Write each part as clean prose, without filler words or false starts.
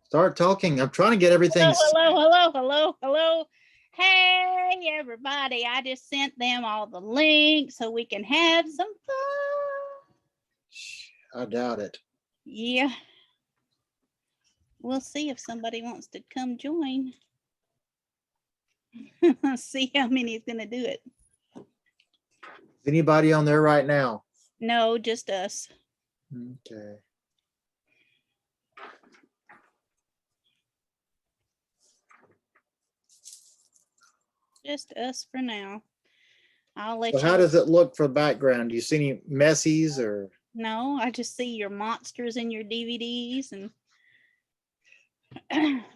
Start talking. I'm trying to get everything. Hello. Hey, everybody. I just sent them all the links so we can have some fun. I doubt it. Yeah. We'll see if somebody wants to come join. See how many is going to do it. Is anybody on there right now? No, just us. Okay. Just us for now. I'll let So you. how does it look for the background? Do you see any messies or? No, I just see your monsters in your DVDs, and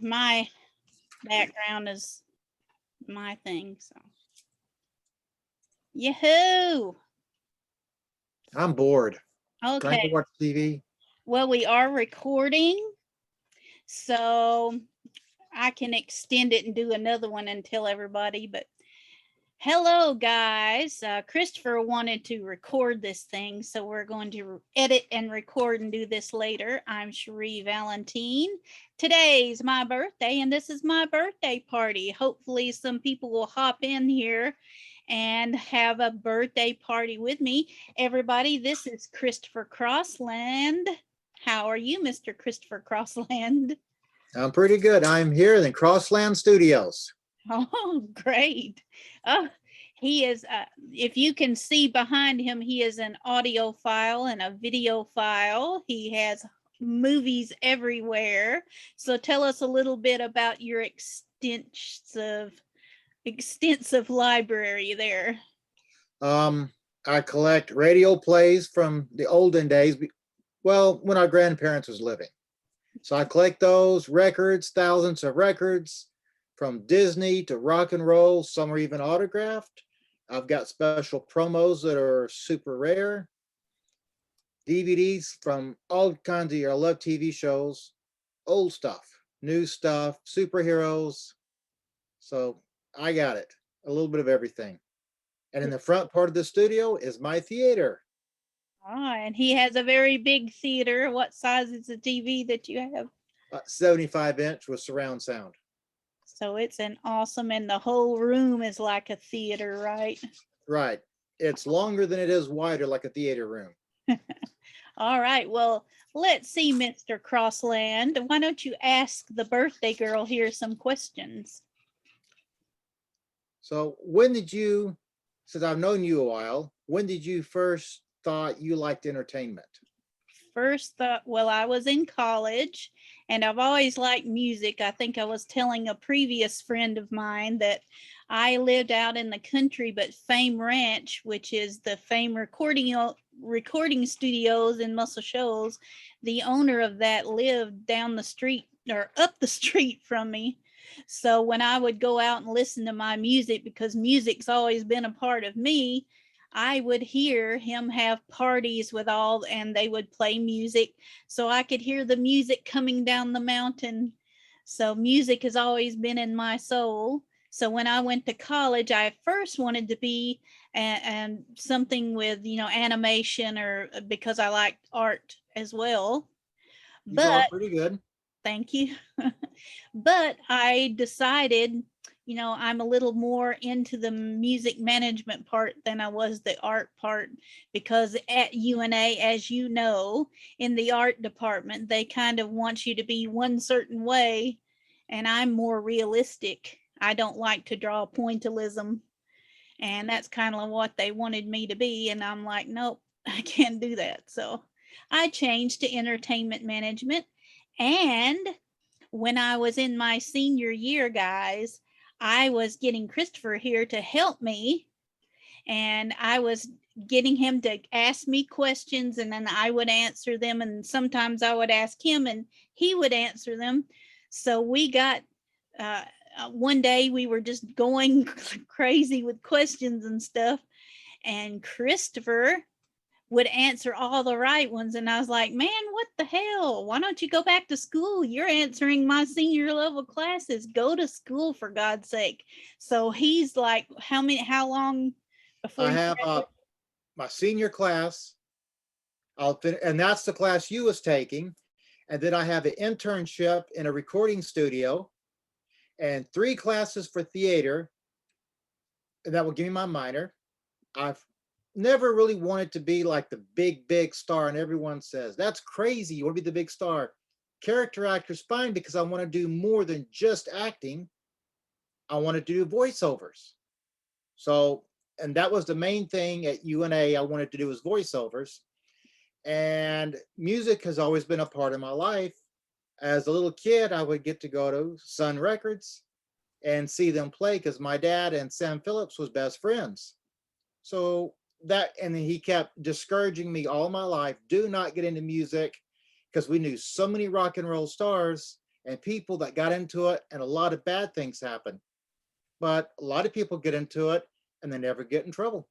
my background is my thing. So, yahoo! I'm bored. Can I go Okay. watch TV? Well, we are recording, so I can extend it and do another one and tell everybody. But hello, guys. Christopher wanted to record this thing, so we're going to edit and record and do this later. I'm Cherri Valentine. Today's my birthday, and this is my birthday party. Hopefully, some people will hop in here and have a birthday party with me. Everybody, this is Christopher Crossland. How are you, Mr. Christopher Crossland? I'm pretty good. I'm here in Crossland Studios. Oh, great. Oh, he is, if you can see behind him, he is an audio file and a video file. He has movies everywhere. So tell us a little bit about your extensive library there. I collect radio plays from the olden days. Well, when our grandparents was living. So I collect those records, thousands of records from Disney to rock and roll. Some are even autographed. I've got special promos that are super rare. DVDs from all kinds of I love TV shows, old stuff, new stuff, superheroes. So I got it. A little bit of everything. And in the front part of the studio is my theater. Ah, and he has a very big theater. What size is the TV that you have? 75-inch with surround sound. So it's an awesome, and the whole room is like a theater, right? Right. It's longer than it is wider, like a theater room. All right. Well, let's see, Mr. Crossland. Why don't you ask the birthday girl here some questions? So since I've known you a while, when did you first thought you liked entertainment? First thought, well, I was in college and I've always liked music. I think I was telling a previous friend of mine that I lived out in the country, but Fame Ranch, which is the Fame recording studios in Muscle Shoals, the owner of that lived down the street or up the street from me. So when I would go out and listen to my music, because music's always been a part of me, I would hear him have parties with all, and they would play music. So I could hear the music coming down the mountain. So music has always been in my soul. So when I went to college, I first wanted to be and something with, animation, or because I liked art as well. You draw But pretty good. thank you. But I decided, I'm a little more into the music management part than I was the art part, because at UNA, as you know, in the art department, they kind of want you to be one certain way, and I'm more realistic. I don't like to draw pointillism, and that's kind of what they wanted me to be, and I'm like, nope, I can't do that. So I changed to entertainment management. And when I was in my senior year, guys, I was getting Christopher here to help me, and I was getting him to ask me questions, and then I would answer them, and sometimes I would ask him and he would answer them. So we got one day we were just going crazy with questions and stuff, and Christopher would answer all the right ones. And I was like, man, what the hell? Why don't you go back to school? You're answering my senior level classes. Go to school, for God's sake. So he's like, how long before I you have graduate? my senior class. And that's the class you was taking. And then I have an internship in a recording studio and 3 classes for theater. And that will give me my minor. I've never really wanted to be like the big star. And everyone says, that's crazy. You want to be the big star. Character actor's fine because I want to do more than just acting. I want to do voiceovers. So, and that was the main thing at UNA I wanted to do was voiceovers. And music has always been a part of my life. As a little kid, I would get to go to Sun Records and see them play because my dad and Sam Phillips was best friends. So that, and then he kept discouraging me all my life, do not get into music because we knew so many rock and roll stars and people that got into it and a lot of bad things happen. But a lot of people get into it and they never get in trouble.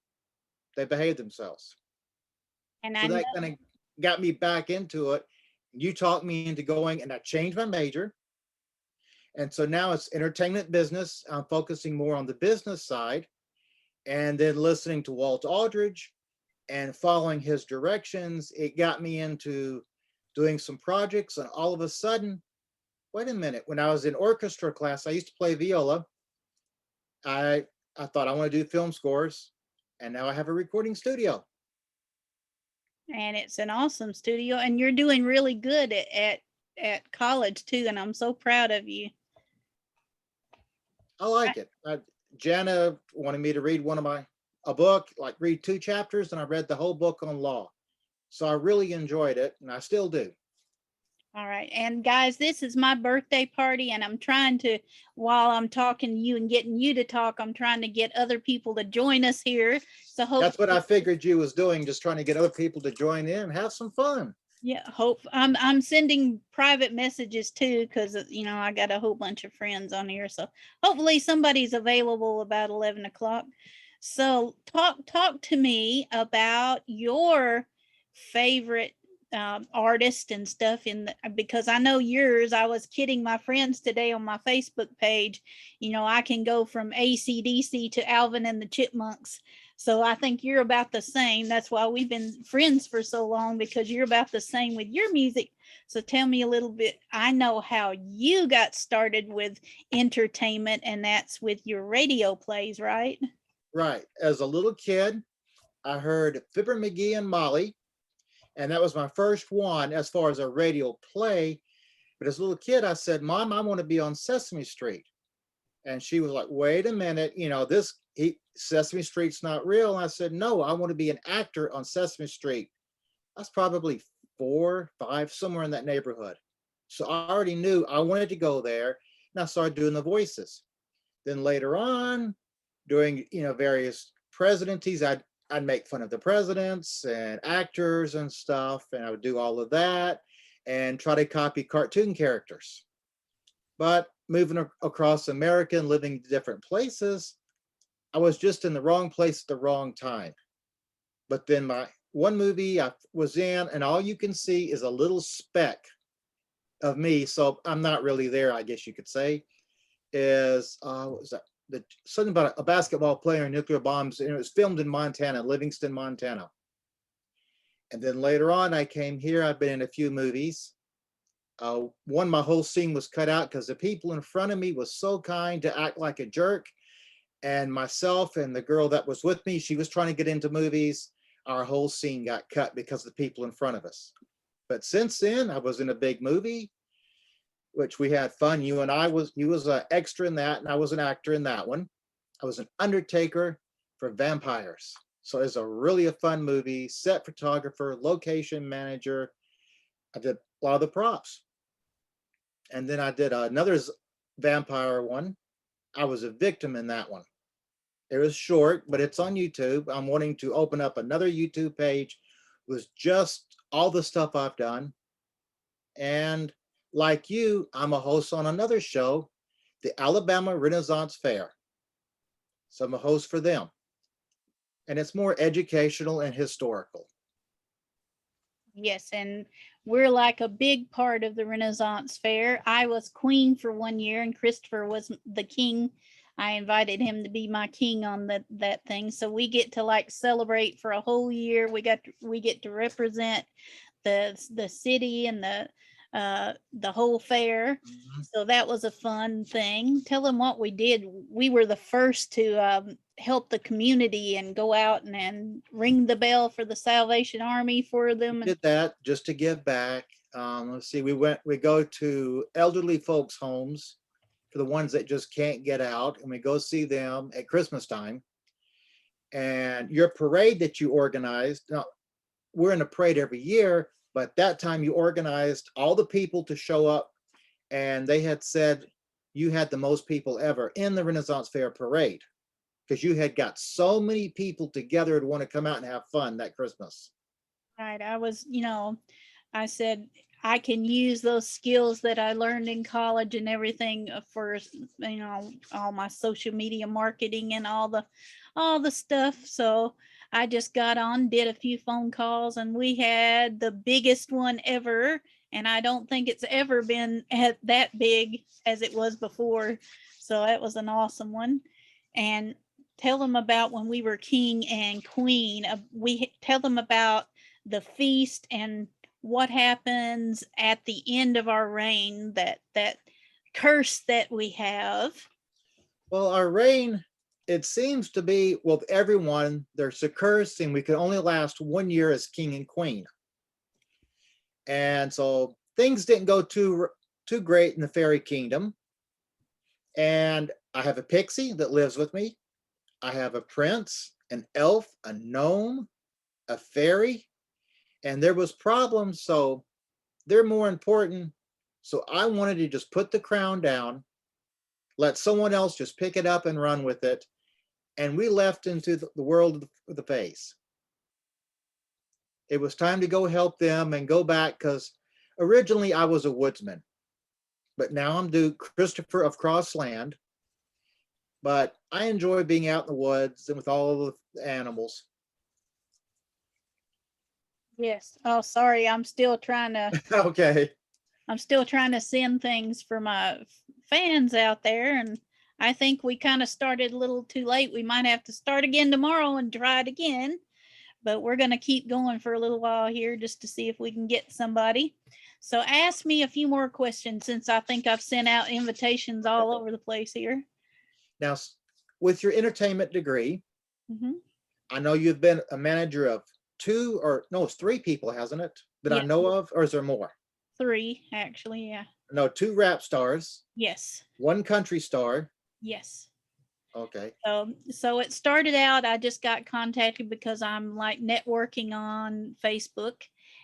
They behave themselves. And I So know, that kind of got me back into it. You talked me into going and I changed my major. And so now it's entertainment business. I'm focusing more on the business side and then listening to Walt Aldridge and following his directions. It got me into doing some projects. And all of a sudden, wait a minute, when I was in orchestra class, I used to play viola. I, I thought I want to do film scores. And now I have a recording studio. and it's an awesome studio, and you're doing really good at college too, and I'm so proud of you. I like it. Jana wanted me to read a book, like read 2 chapters, and I read the whole book on law. So I really enjoyed it, and I still do. All right. And guys, this is my birthday party, and I'm trying to, while I'm talking to you and getting you to talk, I'm trying to get other people to join us here. So That's what hopefully, I figured you was doing, just trying to get other people to join in and have some fun. yeah, hope I'm sending private messages too, because I got a whole bunch of friends on here. So hopefully somebody's available about 11 o'clock. So talk to me about your favorite artist and stuff because I know yours. I was kidding my friends today on my Facebook page. I can go from AC/DC to Alvin and the Chipmunks. So I think you're about the same. That's why we've been friends for so long, because you're about the same with your music. So tell me a little bit. I know how you got started with entertainment, and that's with your radio plays, right? Right. As a little kid, I heard Fibber McGee and Molly, and that was my first one as far as a radio play. But as a little kid, I said, Mom, I want to be on Sesame Street. And she was like, wait a minute, Sesame Street's not real. And I said, no, I want to be an actor on Sesame Street. That's probably 4, 5, somewhere in that neighborhood. So I already knew I wanted to go there. And I started doing the voices. Then later on, during various presidencies, I'd make fun of the presidents and actors and stuff, and I would do all of that and try to copy cartoon characters. But moving across America and living in different places, I was just in the wrong place at the wrong time. But then my one movie I was in, and all you can see is a little speck of me. So I'm not really there, I guess you could say. Is what was that? Something about a basketball player and nuclear bombs, and it was filmed in Montana, Livingston, Montana. And then later on, I came here. I've been in a few movies. One, my whole scene was cut out because the people in front of me was so kind to act like a jerk. And myself and the girl that was with me, she was trying to get into movies. Our whole scene got cut because of the people in front of us. But since then, I was in a big movie, which we had fun. You was an extra in that, and I was an actor in that one. I was an undertaker for vampires. So it was really a fun movie, set photographer, location manager. I did a lot of the props. And then I did another vampire one. I was a victim in that one. It was short, but it's on YouTube. I'm wanting to open up another YouTube page with just all the stuff I've done. And like you, I'm a host on another show, the Alabama Renaissance Fair. So I'm a host for them. And it's more educational and historical. Yes, and we're like a big part of the Renaissance Fair. I was queen for 1 year, and Christopher was the king. I invited him to be my king on that thing. So we get to like celebrate for a whole year. We get to represent the city and the whole fair. Mhm. So that was a fun thing. Tell them what we did. We were the first to help the community and go out and ring the bell for the Salvation Army for We them. And did that just to give back. Let's see, we go to elderly folks' homes for the ones that just can't get out, and we go see them at Christmas time. And your parade that you organized, now we're in a parade every year, but that time you organized all the people to show up, and they had said you had the most people ever in the Renaissance Fair parade because you had got so many people together to want to come out and have fun that Christmas. right, I said I can use those skills that I learned in college and everything for all my social media marketing and all the stuff. So I just got on, did a few phone calls, and we had the biggest one ever. And I don't think it's ever been that big as it was before. So that was an awesome one. And tell them about when we were king and queen. We tell them about the feast and what happens at the end of our reign, that curse that we have. Well, our reign, it seems to be, well, everyone, there's a curse, and we could only last 1 year as king and queen. And so things didn't go too great in the fairy kingdom. And I have a pixie that lives with me. I have a prince, an elf, a gnome, a fairy, and there was problems. So they're more important. So I wanted to just put the crown down, let someone else just pick it up and run with it. And we left into the world of the face. It was time to go help them and go back because originally I was a woodsman, but now I'm Duke Christopher of Crossland. But I enjoy being out in the woods and with all the animals. Yes. Oh, sorry. Okay. I'm still trying to send things for my fans out there, and I think we kind of started a little too late. We might have to start again tomorrow and try it again, but we're going to keep going for a little while here just to see if we can get somebody. So ask me a few more questions since I think I've sent out invitations all over the place here. Now, with your entertainment degree, Mm-hmm. I know you've been a manager of two or no, it's three people, hasn't it? That I Yeah, know of, or is there more? three actually. Yeah. No, two rap stars, Yes. one country star. Yes. Okay. So it started out, I just got contacted because I'm like networking on Facebook,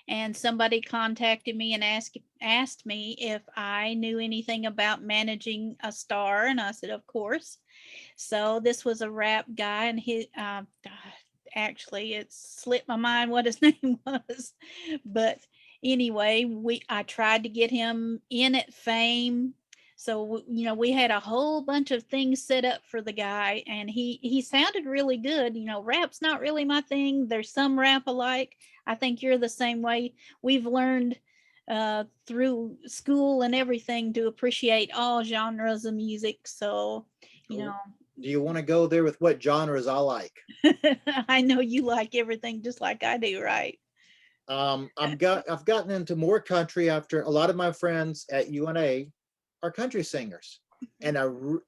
and somebody contacted me and asked me if I knew anything about managing a star, and I said, of course. So this was a rap guy, and actually it slipped my mind what his name was, but anyway, I tried to get him in at Fame. So we had a whole bunch of things set up for the guy, and he sounded really good. Rap's not really my thing. There's some rap alike. I think you're the same way. We've learned through school and everything to appreciate all genres of music. So you know Do you want to go there with what genres I like? I know you like everything just like I do, right? I've gotten into more country after a lot of my friends at UNA are country singers, and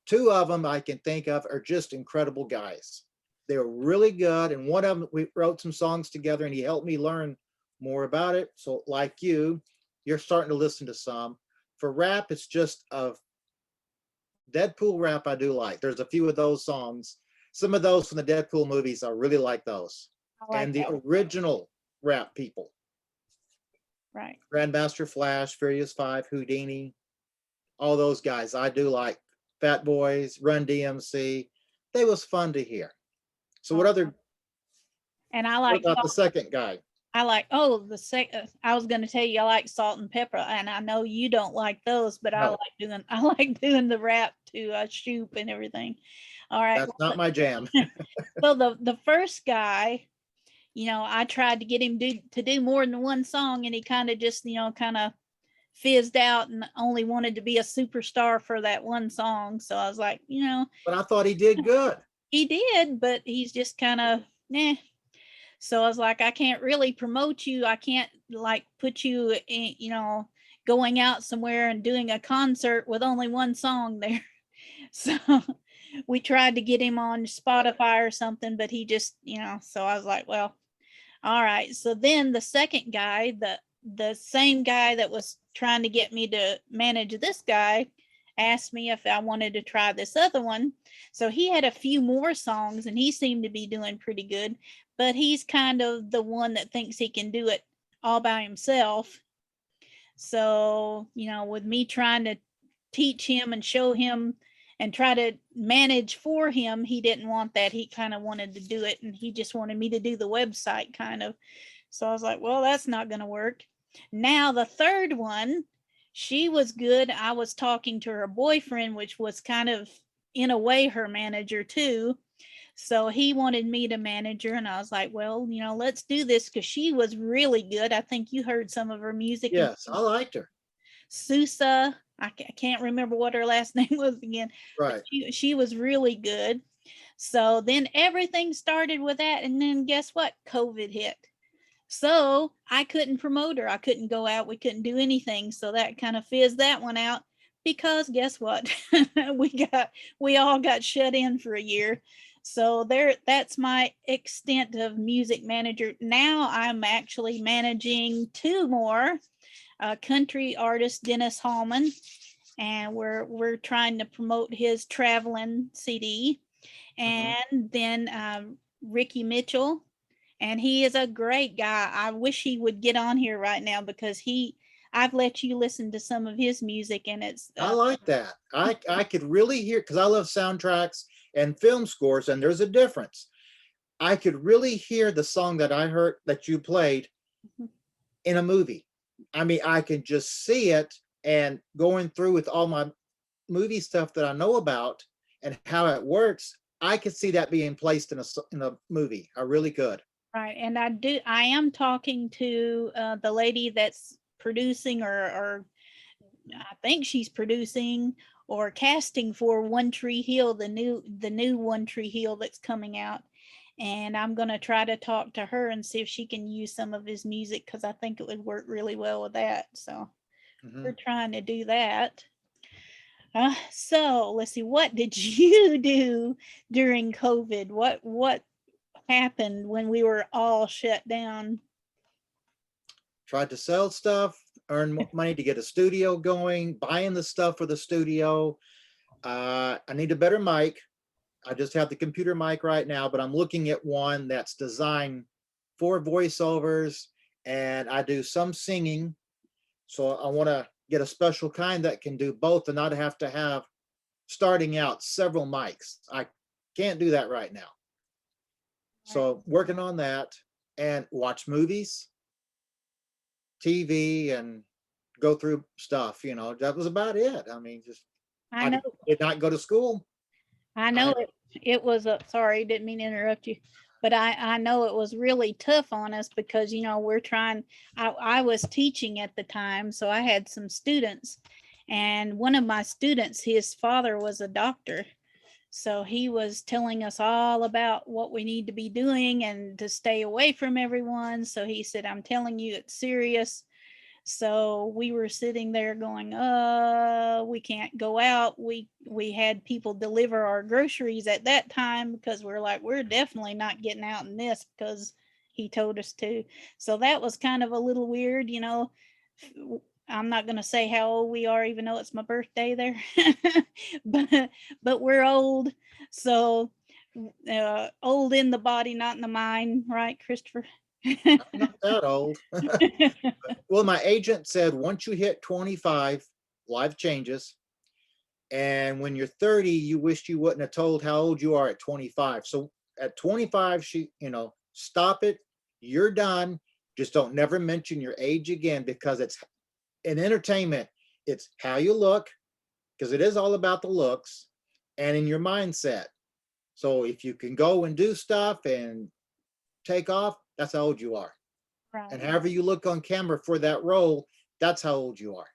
two of them I can think of are just incredible guys. They were really good, and one of them we wrote some songs together, and he helped me learn more about it. So, like you're starting to listen to some. For rap, it's just a Deadpool rap I do like. There's a few of those songs. Some of those from the Deadpool movies, I really like those. I like And the that one. original rap people, Right. Grandmaster Flash, Furious Five, Houdini, all those guys. I do like Fat Boys, Run DMC. They was fun to hear. So And I what like about the salt. second guy? I like I was going to tell you I like salt and pepper, and I know you don't like those, but I No, like doing I like doing the rap to Shoop and everything. All right. that's not my jam. Well, the first guy, I tried to get him to do more than one song, and he kind of just kind of fizzed out and only wanted to be a superstar for that one song. So I was like, But I thought he did good. he did, but he's just kind of nah. So I was like, I can't really promote you. I can't like put you in, going out somewhere and doing a concert with only one song there. So we tried to get him on Spotify or something, but he just, so I was like, well, all right. So then the second guy, the same guy that was trying to get me to manage this guy, asked me if I wanted to try this other one. So he had a few more songs and he seemed to be doing pretty good, but he's kind of the one that thinks he can do it all by himself. So, with me trying to teach him and show him and try to manage for him, he didn't want that. He kind of wanted to do it and he just wanted me to do the website kind of. So I was like, well, that's not going to work. Now the third one, she was good. I was talking to her boyfriend, which was kind of in a way her manager too. So he wanted me to manage her and I was like, well, let's do this because she was really good. I think you heard some of her music. Yes, I liked her. Sousa, I can't remember what her last name was again. Right. She was really good. So then everything started with that. And then guess what? COVID hit. So I couldn't promote her. I couldn't go out. We couldn't do anything. So that kind of fizzed that one out because guess what? we all got shut in for a year. So that's my extent of music manager. Now I'm actually managing two more. Country artist Dennis Hallman, and we're trying to promote his traveling CD, and then Ricky Mitchell, and he is a great guy. I wish he would get on here right now because I've let you listen to some of his music, and it's I like that. I could really hear, because I love soundtracks and film scores, and there's a difference. I could really hear the song that I heard that you played in a movie. I mean, I can just see it, and going through with all my movie stuff that I know about and how it works, I could see that being placed in a movie. I really could. right. And I am talking to the lady that's producing or I think she's producing or casting for One Tree Hill, the new One Tree Hill that's coming out. And I'm going to try to talk to her and see if she can use some of his music because I think it would work really well with that. So we're trying to do that. So let's see, what did you do during COVID? What happened when we were all shut down? Tried to sell stuff, earn money to get a studio going, buying the stuff for the studio. I need a better mic. I just have the computer mic right now, but I'm looking at one that's designed for voiceovers, and I do some singing. So I want to get a special kind that can do both and not have to have, starting out, several mics. I can't do that right now. So working on that, and watch movies, TV, and go through stuff. That was about it. I mean, I know. did not go to school. I know it was sorry, didn't mean to interrupt you, but I know it was really tough on us because, we're trying, I was teaching at the time. So I had some students, and one of my students, his father was a doctor. So he was telling us all about what we need to be doing and to stay away from everyone. So he said, I'm telling you, it's serious. So we were sitting there going, we can't go out. We had people deliver our groceries at that time because we're like, we're definitely not getting out in this because he told us to. So that was kind of a little weird, I'm not going to say how old we are, even though it's my birthday there, but we're old. So old in the body, not in the mind, right, Christopher? I'm not that old. Well, my agent said once you hit 25, life changes. And when you're 30, you wished you wouldn't have told how old you are at 25. So at 25, stop it. You're done. Just don't never mention your age again, because it's in entertainment. It's how you look, because it is all about the looks, and in your mindset. So if you can go and do stuff and take off, that's how old you are. Right. And however you look on camera for that role, that's how old you are.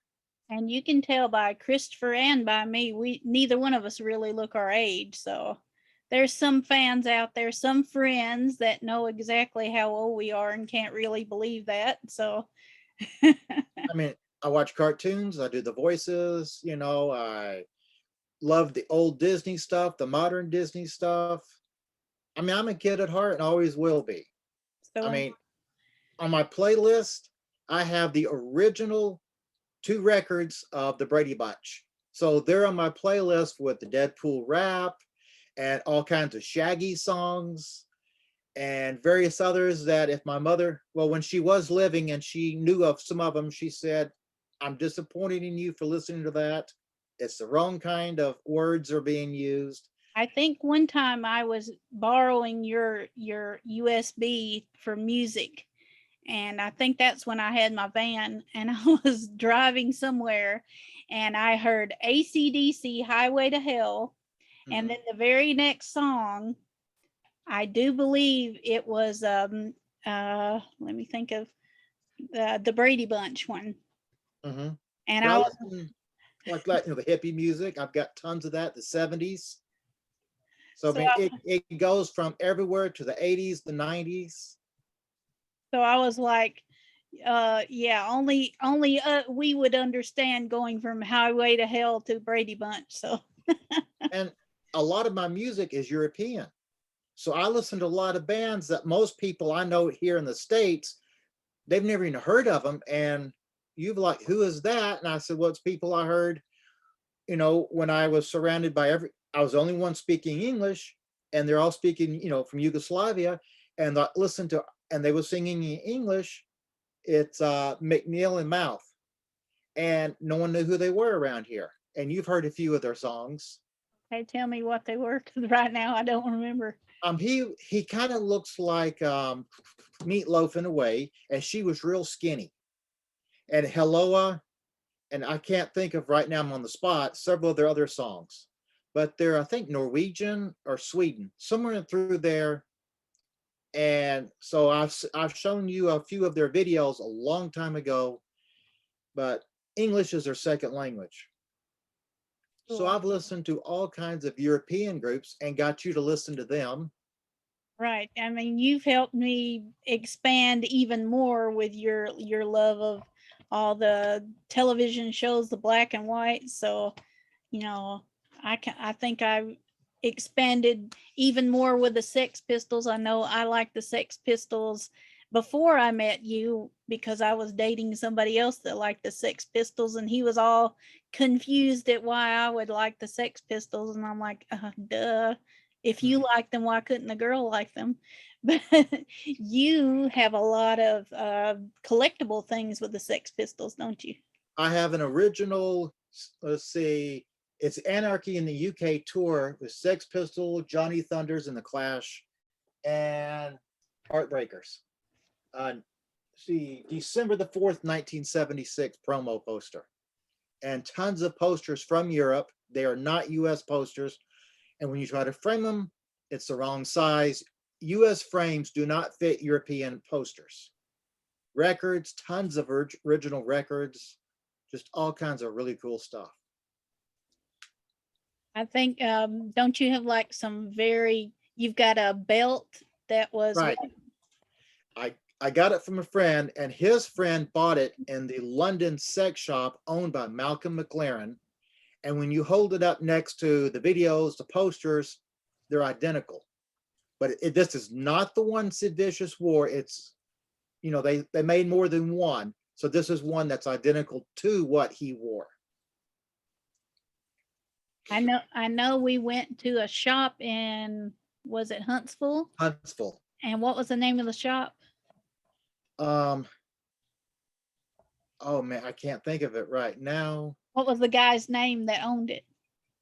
And you can tell by Christopher and by me, neither one of us really look our age. So there's some fans out there, some friends that know exactly how old we are and can't really believe that. So I mean, I watch cartoons. I do the voices. I love the old Disney stuff, the modern Disney stuff. I mean, I'm a kid at heart and always will be. So I mean, on my playlist, I have the original two records of the Brady Bunch. So they're on my playlist with the Deadpool rap and all kinds of Shaggy songs and various others that if my mother, well, when she was living and she knew of some of them, she said, I'm disappointed in you for listening to that. It's the wrong kind of words are being used. I think one time I was borrowing your USB for music, and I think that's when I had my van, and I was driving somewhere, and I heard AC/DC Highway to Hell, and then the very next song, I do believe it was let me think of the Brady Bunch one. Mm-hmm. And I I was listen, like the hippie music. I've got tons of that, the 70s. So I so mean, I, it goes from everywhere to the 80s, the 90s. so I was like, yeah, only we would understand going from Highway to Hell to Brady Bunch. So And a lot of my music is European. So I listen to a lot of bands that most people I know here in the States, they've never even heard of them. And you've like, who is that? And I said, well, it's people I heard, when I was surrounded by I was the only one speaking English and they're all speaking, from Yugoslavia. And I listened to, and they were singing in English. It's McNeil and Mouth. And no one knew who they were around here. And you've heard a few of their songs. hey, tell me what they were, because right now I don't remember. He kind of looks like Meatloaf in a way, and she was real skinny. And Helloa, and I can't think of right now, I'm on the spot, several of their other songs. But they're, I think, Norwegian or Sweden, somewhere through there. And so I've shown you a few of their videos a long time ago, but English is their second language. So Cool. I've listened to all kinds of European groups and got you to listen to them. Right. I mean, you've helped me expand even more with your love of all the television shows, the black and white. So, you know, I think I expanded even more with the Sex Pistols. I know I like the Sex Pistols before I met you because I was dating somebody else that liked the Sex Pistols, and he was all confused at why I would like the Sex Pistols, and I'm like, duh. If you like them, why couldn't the girl like them? But you have a lot of collectible things with the Sex Pistols, don't you? I have an original, let's see, it's Anarchy in the UK tour with Sex Pistol, Johnny Thunders and the Clash, and Heartbreakers. See, December the 4th, 1976 promo poster. And tons of posters from Europe. They are not US posters. And when you try to frame them, it's the wrong size. US frames do not fit European posters. Records, tons of original records, just all kinds of really cool stuff. I think, don't you have like you've got a belt that was Right. I got it from a friend, and his friend bought it in the London sex shop owned by Malcolm McLaren. And when you hold it up next to the videos, the posters, they're identical. But this is not the one Sid Vicious wore. It's, they made more than one. So this is one that's identical to what he wore. I know we went to a shop in, was it Huntsville? Huntsville. And what was the name of the shop? Oh man, I can't think of it right now. What was the guy's name that owned it?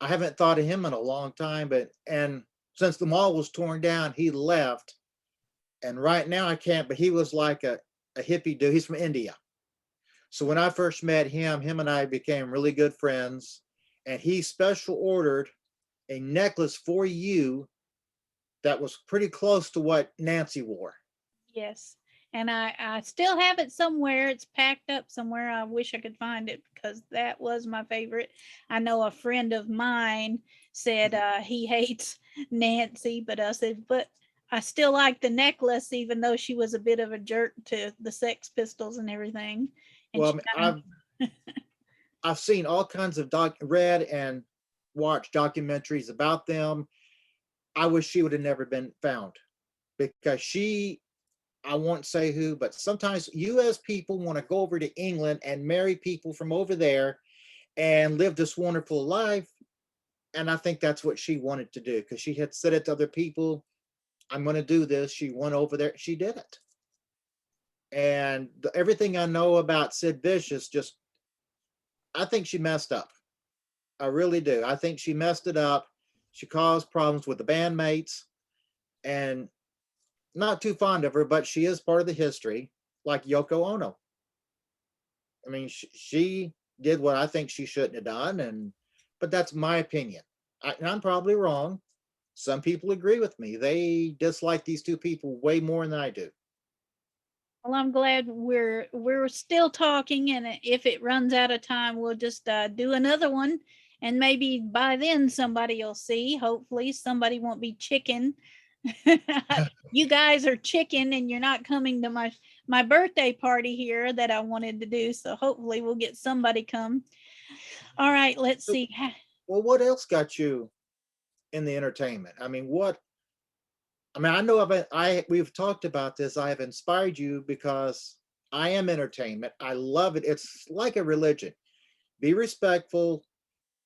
I haven't thought of him in a long time, and since the mall was torn down, he left. And right now I can't, but he was like a hippie dude. He's from India. So when I first met him and I became really good friends, and he special ordered a necklace for you that was pretty close to what Nancy wore. Yes. And I still have it somewhere. It's packed up somewhere. I wish I could find it because that was my favorite. I know a friend of mine said he hates Nancy, but I said, but I still like the necklace, even though she was a bit of a jerk to the Sex Pistols and everything. And Well, I've seen all kinds of read and watched documentaries about them. I wish she would have never been found because I won't say who, but sometimes US people want to go over to England and marry people from over there and live this wonderful life. And I think that's what she wanted to do because she had said it to other people, I'm going to do this. She went over there, she did it. And everything I know about Sid Vicious, just, I think she messed up. I really do. I think she messed it up. She caused problems with the bandmates, and not too fond of her, but she is part of the history, like Yoko Ono. I mean, she did what I think she shouldn't have done, and but that's my opinion. And I'm probably wrong. Some people agree with me. They dislike these two people way more than I do. Well, I'm glad we're still talking, and if it runs out of time, we'll just do another one, and maybe by then somebody will see. Hopefully, somebody won't be chicken. You guys are chicken, and you're not coming to my birthday party here that I wanted to do. So hopefully, we'll get somebody come. All right, let's see. Well, what else got you in the entertainment? I mean, what? I mean, I know we've talked about this. I have inspired you because I am entertainment. I love it. It's like a religion. Be respectful.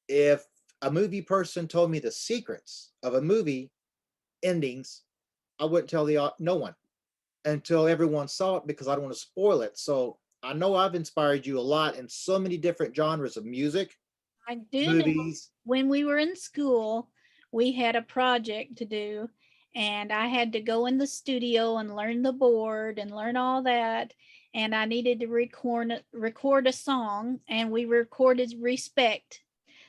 If a movie person told me the secrets of a movie endings, I wouldn't tell no one until everyone saw it because I don't want to spoil it. So I know I've inspired you a lot in so many different genres of music, I do know movies. when we were in school, we had a project to do, and I had to go in the studio and learn the board and learn all that. And I needed to record a song, and we recorded Respect.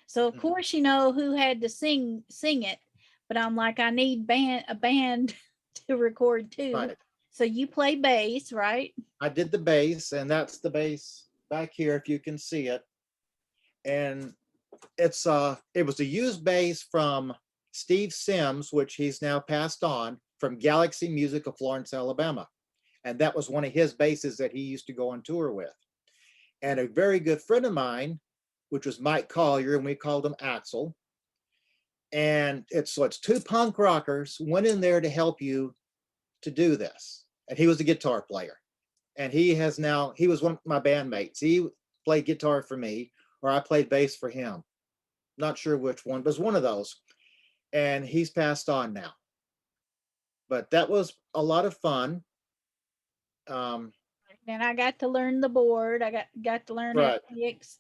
So of Mhm. course, who had to sing it, but I'm like, I need a band to record too. Right. So you play bass, right? I did the bass, and that's the bass back here if you can see it. And it was a used bass from Steve Sims, which he's now passed on, from Galaxy Music of Florence, Alabama. And that was one of his basses that he used to go on tour with. And a very good friend of mine, which was Mike Collier, and we called him Axel. And it's two punk rockers went in there to help you to do this. And he was a guitar player. And he was one of my bandmates. He played guitar for me, or I played bass for him. Not sure which one, but it's one of those. And he's passed on now. But that was a lot of fun. And I got to learn the board. I got to learn Right. FX,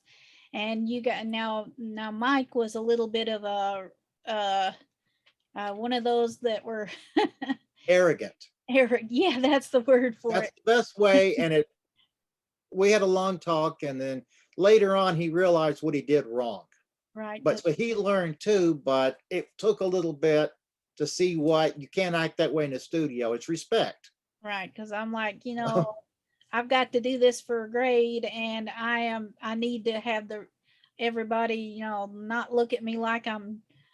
and you got now. Mike was a little bit of a one of those that were Arrogant. Eric. Yeah, that's the word for That's it. the best way. And we had a long talk, and then later on he realized what he did wrong. Right. But so he learned too, but it took a little bit to see what you can't act that way in the studio. It's respect. Right, because I'm like, I've got to do this for a grade, and I need to have everybody, not look at me like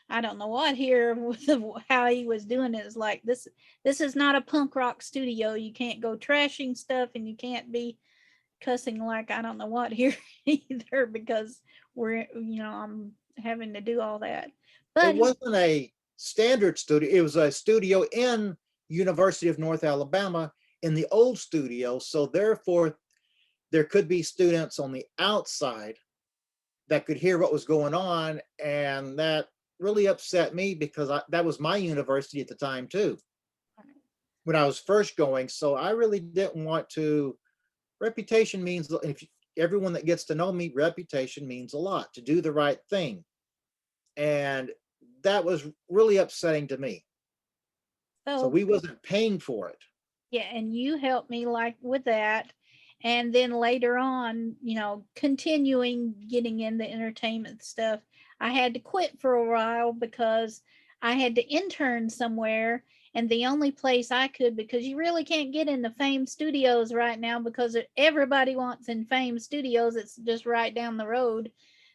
I don't know what here with how he was doing it. Is like this is not a punk rock studio. You can't go trashing stuff, and you can't be cussing like I don't know what here either, because I'm having to do all that. It But wasn't a standard studio. It was a studio in University of North Alabama in the old studio. So therefore, there could be students on the outside that could hear what was going on. And that really upset me because that was my university at the time too, when I was first going. So I really didn't want to. Reputation means, if everyone that gets to know me, reputation means a lot, to do the right thing. And that was really upsetting to me. So we wasn't paying for it. yeah, and you helped me like with that. And then later on, continuing getting into entertainment stuff, I had to quit for a while because I had to intern somewhere. And the only place I could, because you really can't get into Fame Studios right now because everybody wants in Fame Studios. It's just right down the road.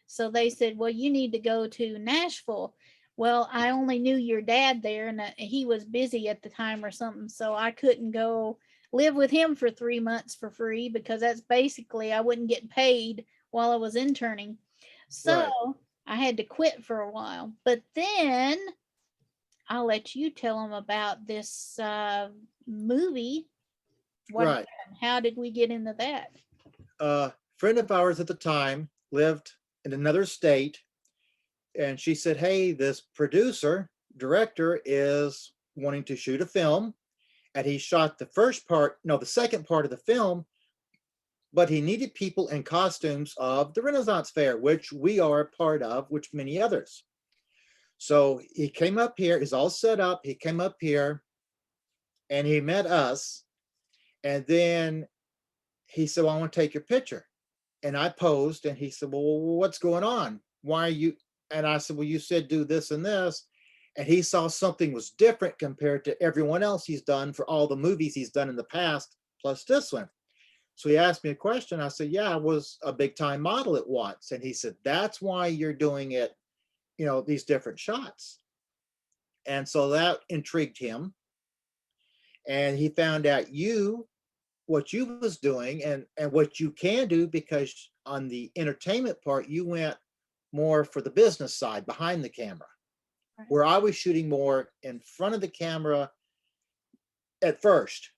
So they said, well, you need to go to Nashville. Well, I only knew your dad there, and he was busy at the time or something, so I couldn't go live with him for 3 months for free because that's basically I wouldn't get paid while I was interning. So Right, I had to quit for a while. But then I'll let you tell them about this movie. What right. happened? How did we get into that? A friend of ours at the time lived in another state, and she said, "Hey, this producer director is wanting to shoot a film, and he shot the first part, no, the second part of the film, but he needed people in costumes of the Renaissance Fair, which we are a part of, which many others." So he came up here, he's all set up. He came up here and he met us. And then he said, "Well, I want to take your picture." And I posed and he said, "Well, what's going on? Why are you?" And I said, "Well, you said do this and this." And he saw something was different compared to everyone else he's done for all the movies he's done in the past, plus this one. So he asked me a question. I said, "Yeah, I was a big time model at once." And he said, "That's why you're doing it, these different shots." And so that intrigued him. And he found out what you was doing and what you can do, because on the entertainment part, you went more for the business side behind the camera, Right. where I was shooting more in front of the camera at first.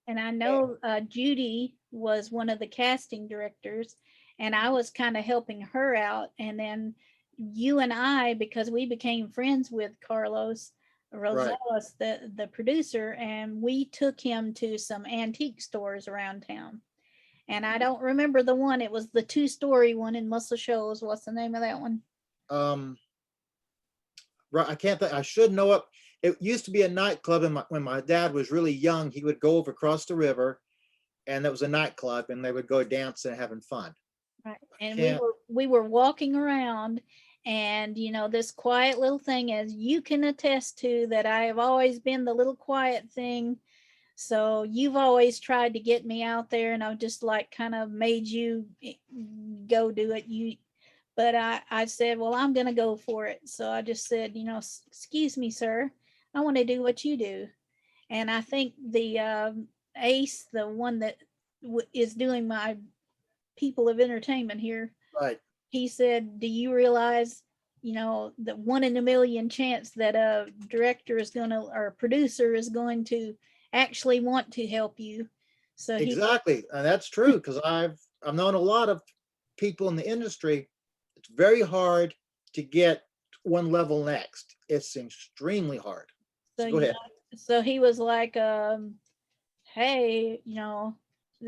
And I know Judy was one of the casting directors, and I was kind of helping her out. And then you and I, because we became friends with Carlos Right. Rosales, the producer, and we took him to some antique stores around town. And I don't remember the one. It was the two-story one in Muscle Shoals. What's the name of that one? Um, right. I can't think. I should know it. It used to be a nightclub, and when my dad was really young, he would go over across the river, and there was a nightclub, and they would go dancing and having fun. Right. And we Can't. were walking around, and this quiet little thing, as you can attest to, that I have always been the little quiet thing. So you've always tried to get me out there, and I've just like kind of made you go do it. But I said, well, I'm gonna go for it. So I just said, excuse me, sir, I want to do what you do. And I think the Ace, the one that is doing my people of entertainment here, Right. he said, do you realize, the 1 in a million chance that a director is going to, or a producer is going to actually want to help you? So he, Exactly. And that's true, because I've known a lot of people in the industry. It's very hard to get one level next. It's extremely hard. so, So go ahead. so he was like, hey,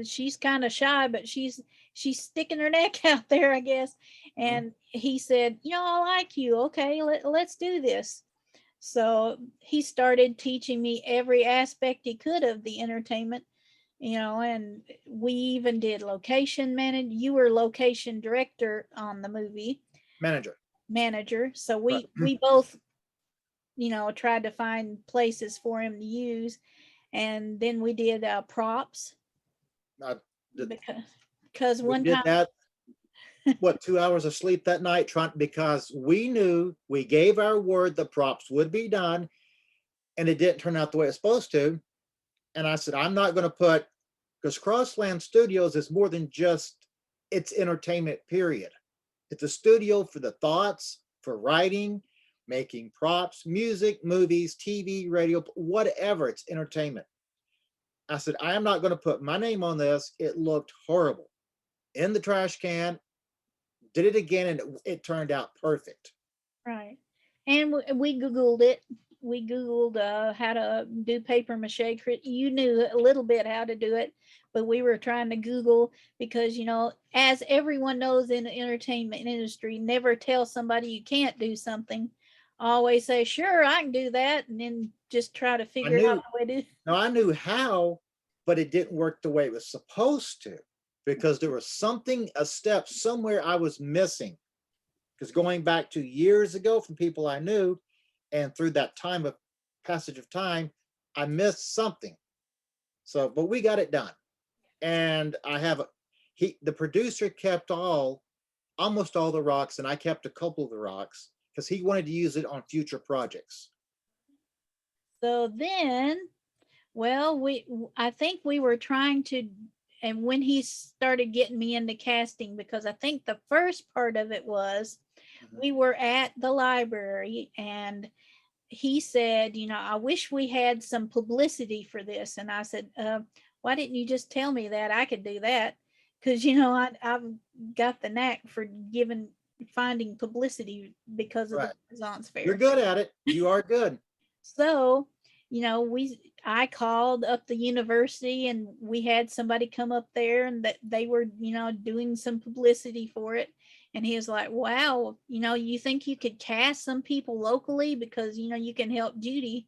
she's kind of shy, but she's sticking her neck out there, I guess. Mhm. And he said, I like you. Okay, let's do this. So he started teaching me every aspect he could of the entertainment, and we even did location manage. You were location director on the movie, Manager. manager. So Right. we both, tried to find places for him to use. And then we did props I did, because we one did time, that. What, 2 hours of sleep that night, trying, because we knew we gave our word the props would be done, and it didn't turn out the way it's supposed to. And I said, I'm not going to put, because Crossland Studios is more than just its entertainment, period. It's a studio for the thoughts, for writing, making props, music, movies, TV, radio, whatever. It's entertainment. I said, I am not going to put my name on this. It looked horrible. In the trash can, did it again, and it turned out perfect. right. And we Googled it. We Googled how to do paper mache. You knew a little bit how to do it, but we were trying to Google because, as everyone knows in the entertainment industry, never tell somebody you can't do something. Always say, sure, I can do that. And then just try to I figure out knew, the way to. no, I knew how, but it didn't work the way it was supposed to, because there was something, a step somewhere I was missing. Because going back to years ago from people I knew, and through that time of passage of time, I missed something. So, but we got it done. And I have the producer kept almost all the rocks, and I kept a couple of the rocks because he wanted to use it on future projects. So then, well, I think we were trying to and when he started getting me into casting, because I think the first part of it was Mhm. we were at the library and he said, I wish we had some publicity for this. And I said, why didn't you just tell me that? I could do that. Because, I've got the knack for finding publicity because of the Right. Renaissance You're Fair. good at it. You are good. So, I called up the university and we had somebody come up there and that they were, doing some publicity for it. And he was like, wow, you think you could cast some people locally because, you can help Judy.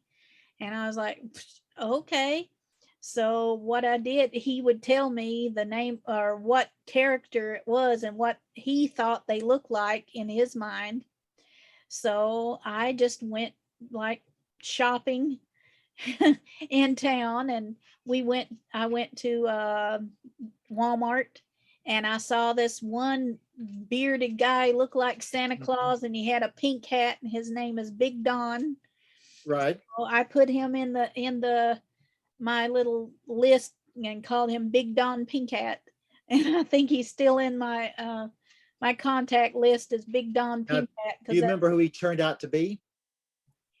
And I was like, okay. So what I did, he would tell me the name or what character it was and what he thought they looked like in his mind. So I just went like shopping in town and I went to Walmart and I saw this one bearded guy look like Santa Mhm. Claus and he had a pink hat and his name is Big Don. Right. So I put him in the my little list and called him Big Don Pink Hat. And I think he's still in my contact list as Big Don Now, Pink Hat do because you that remember who he turned out to be?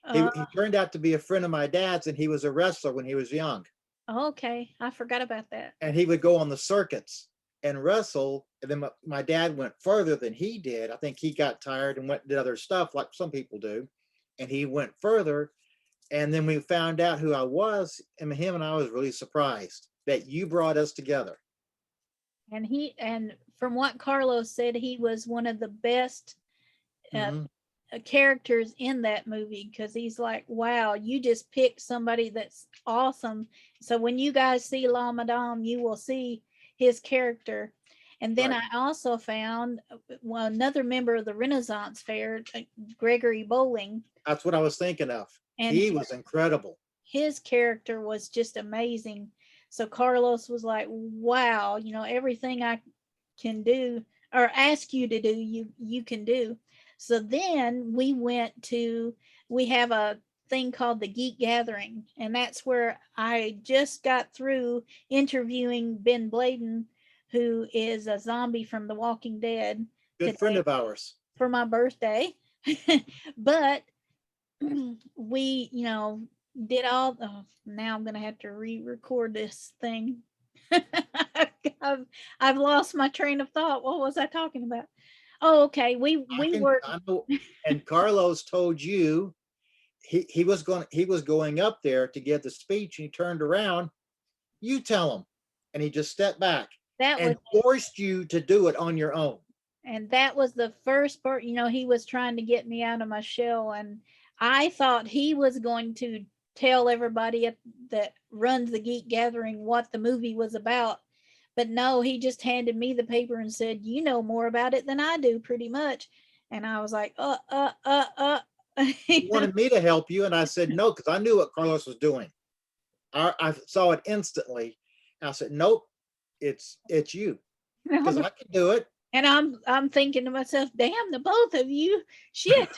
uh He turned out to be a friend of my dad's, and he was a wrestler when he was young. okay, I forgot about that. And he would go on the circuits and wrestle. And then my dad went further than he did. I think he got tired and went and did other stuff like some people do. And he went further. And then we found out who I was, and him and I was really surprised that you brought us together. And from what Carlos said, he was one of the best uh, Mhm. characters in that movie because he's like, wow, you just picked somebody that's awesome. So when you guys see La Madame, you will see his character. And then Right. I also found another member of the Renaissance Fair, Gregory Bowling, That's what I was thinking of. and He was incredible. his character was just amazing. So Carlos was like, wow, everything I can do or ask you to do, you can do. So then we have a thing called the Geek Gathering, and that's where I just got through interviewing Ben Bladen, who is a zombie from The Walking Dead, Good friend today of ours. for my birthday. But we, did all. Oh, now I'm gonna have to re-record this thing. I've, I've lost my train of thought. What was I talking about? Oh, okay. We were. I know. And Carlos told you he was going up there to give the speech, and he turned around. You tell him, and he just stepped back That was and forced you to do it on your own. and that was the first part. He was trying to get me out of my shell, and I thought he was going to tell everybody that runs the Geek Gathering what the movie was about. But no, he just handed me the paper and said, "You know more about it than I do, pretty much." And I was like, He wanted me to help you, and I said no because I knew what Carlos was doing. I saw it instantly. I said, nope, it's you because I can do it. And I'm thinking to myself, damn the both of you, shit.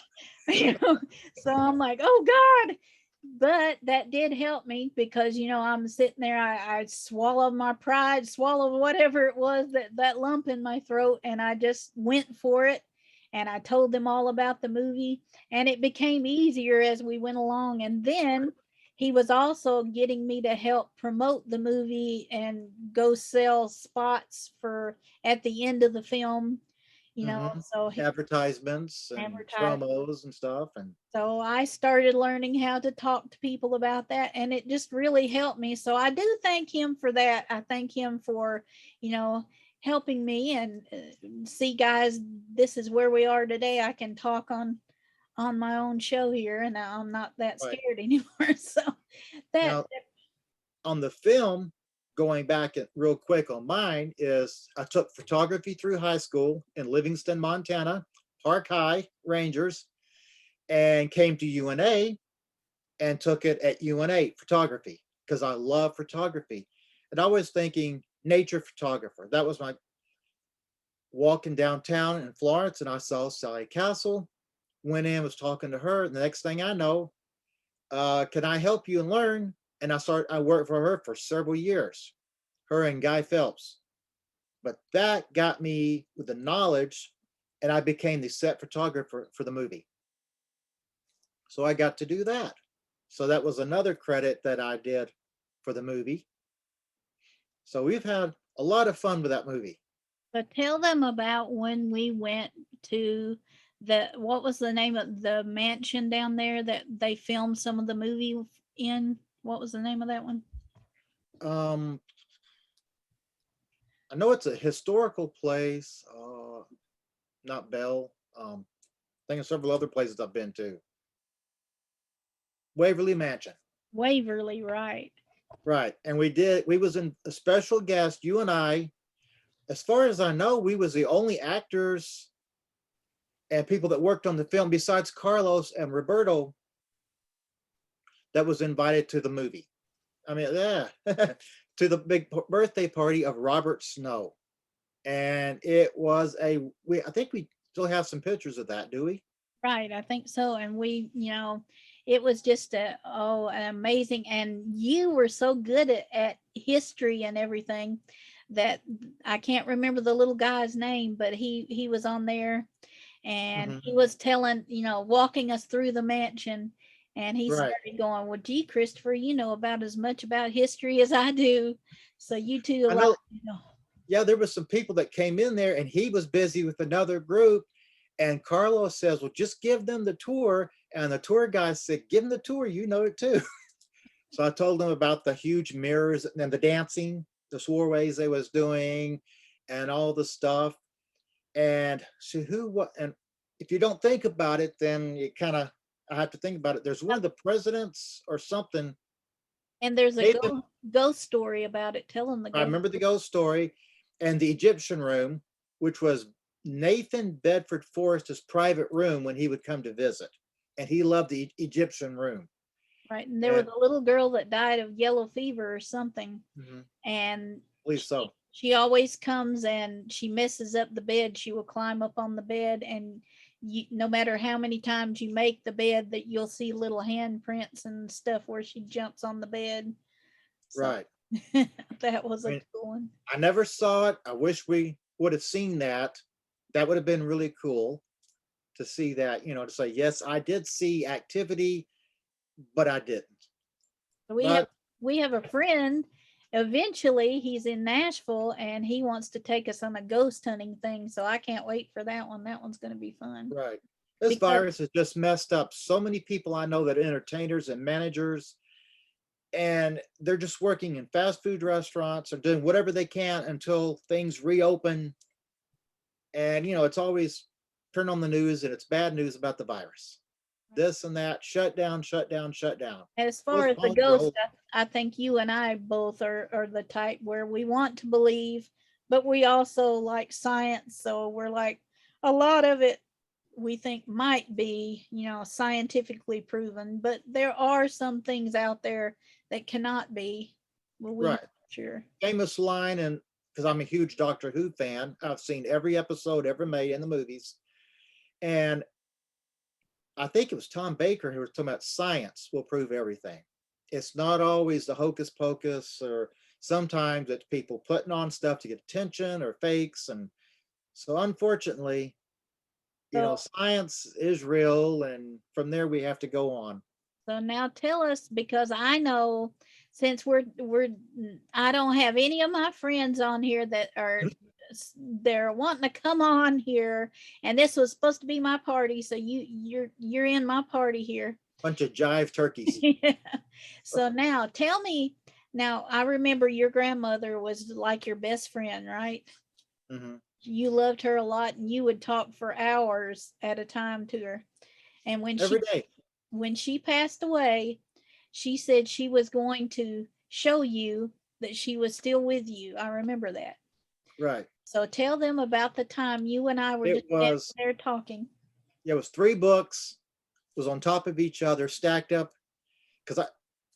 So I'm like, oh God. But that did help me because I'm sitting there, I swallowed my pride, swallowed whatever it was that lump in my throat, and I just went for it. And I told them all about the movie, and it became easier as we went along. And then he was also getting me to help promote the movie and go sell spots for at the end of the film, Mm-hmm. so he Advertisements and advertised. promos and stuff. And So I started learning how to talk to people about that, and it just really helped me. So I do thank him for that. I thank him for, you know, helping me and see, guys, this is where we are today. I can talk on my own show here, and I'm not that right scared anymore. So that now on the film, going back real quick on mine is I took photography through high school in Livingston, Montana, Park High Rangers, and came to UNA and took it at UNA photography because I love photography. And I was thinking nature photographer. That was my walking downtown in Florence, and I saw Sally Castle. Went in, was talking to her. And the next thing I know, can I help you and learn? And I worked for her for several years. her and Guy Phelps. But that got me with the knowledge, and I became the set photographer for the movie. So I got to do that. So that was another credit that I did for the movie. So we've had a lot of fun with that movie. But tell them about when we went to what was the name of the mansion down there that they filmed some of the movie in? What was the name of that one? Um, I know it's a historical place, not Bell. I think of several other places I've been to. Waverly Mansion. Waverly, right. Right. And we was in a special guest, you and I, as far as I know, we was the only actors and people that worked on the film besides Carlos and Roberto that was invited to the movie. I mean, yeah, to the big birthday party of Robert Snow. And it was I think we still have some pictures of that, do we? Right, I think so. And it was just an amazing. And you were so good at history and everything that I can't remember the little guy's name, but he was on there, and he was telling, walking us through the mansion. And he Right. started going, well, gee, Christopher, you know about as much about history as I do. So you two, I know. Yeah, there was some people that came in there, and he was busy with another group. And Carlos says, well, just give them the tour. And the tour guy said, give them the tour. You know it too. So I told them about the huge mirrors and the dancing, the swareways they was doing, and all the stuff. And so and if you don't think about it, then you kind of, I have to think about it. There's one of the presidents or something. And there's a Nathan, ghost story about it. Tell them the I ghost. remember the ghost story, and the Egyptian room, which was Nathan Bedford Forrest's private room when he would come to visit. And he loved the Egyptian room. Right. And there was a little girl that died of yellow fever or something. And I believe so. She always comes and she messes up the bed. She will climb up on the bed, and no matter how many times you make the bed, that you'll see little handprints and stuff where she jumps on the bed. So, Right. that was a cool one. I never saw it. I wish we would have seen that. That would have been really cool to see that, to say, yes, I did see activity, but I didn't. We have a friend. Eventually, he's in Nashville, and he wants to take us on a ghost hunting thing. So I can't wait for that one. That one's going to be fun. Right. This virus has just messed up so many people I know that are entertainers and managers, and they're just working in fast food restaurants or doing whatever they can until things reopen. And, it's always turn on the news and it's bad news about the virus. This and that, shut down, shut down, shut down. As far as the ghost, I think you and I both are the type where we want to believe, but we also like science. So we're like, a lot of it we think might be, scientifically proven, but there are some things out there that cannot be. Well, right. Sure. Famous line, and because I'm a huge Doctor Who fan, I've seen every episode ever made in the movies. And I think it was Tom Baker who was talking about science will prove everything. It's not always the hocus pocus, or sometimes it's people putting on stuff to get attention or fakes. And so unfortunately, science is real, and from there we have to go on. So now tell us, because I know, since I don't have any of my friends on here that are they're wanting to come on here, and this was supposed to be my party, so you're in my party here. Bunch of jive turkeys. Yeah. So now tell me, now I remember your grandmother was like your best friend, right? You loved her a lot, and you would talk for hours at a time to her. And when she passed away, she said she was going to show you that she was still with you. I remember that. Right. So tell them about the time you and I were just there talking. Yeah, it was 3 books, was on top of each other, stacked up. Because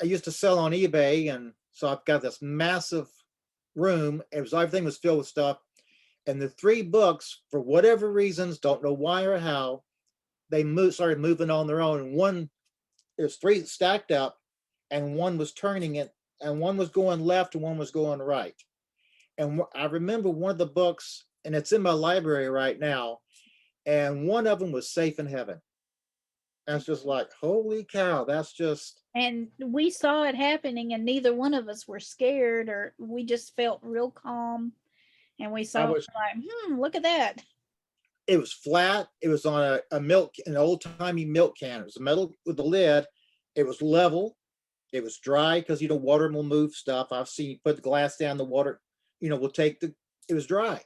I used to sell on eBay, and so I've got this massive room. Everything was filled with stuff. And the 3 books, for whatever reasons, don't know why or how, they started moving on their own. And one, there's 3 stacked up, and one was turning it, and one was going left and one was going right. And I remember one of the books, and it's in my library right now, and one of them was Safe in Heaven. And it's just like, holy cow, that's just, And we saw it happening, and neither one of us were scared, or we just felt real calm. And we I saw it was, like, look at that. it was flat. It was on a milk, an old timey milk can. It was a metal with the lid. It was level. It was dry because, water will move stuff. I've seen you put the glass down, the water, will take it was dry.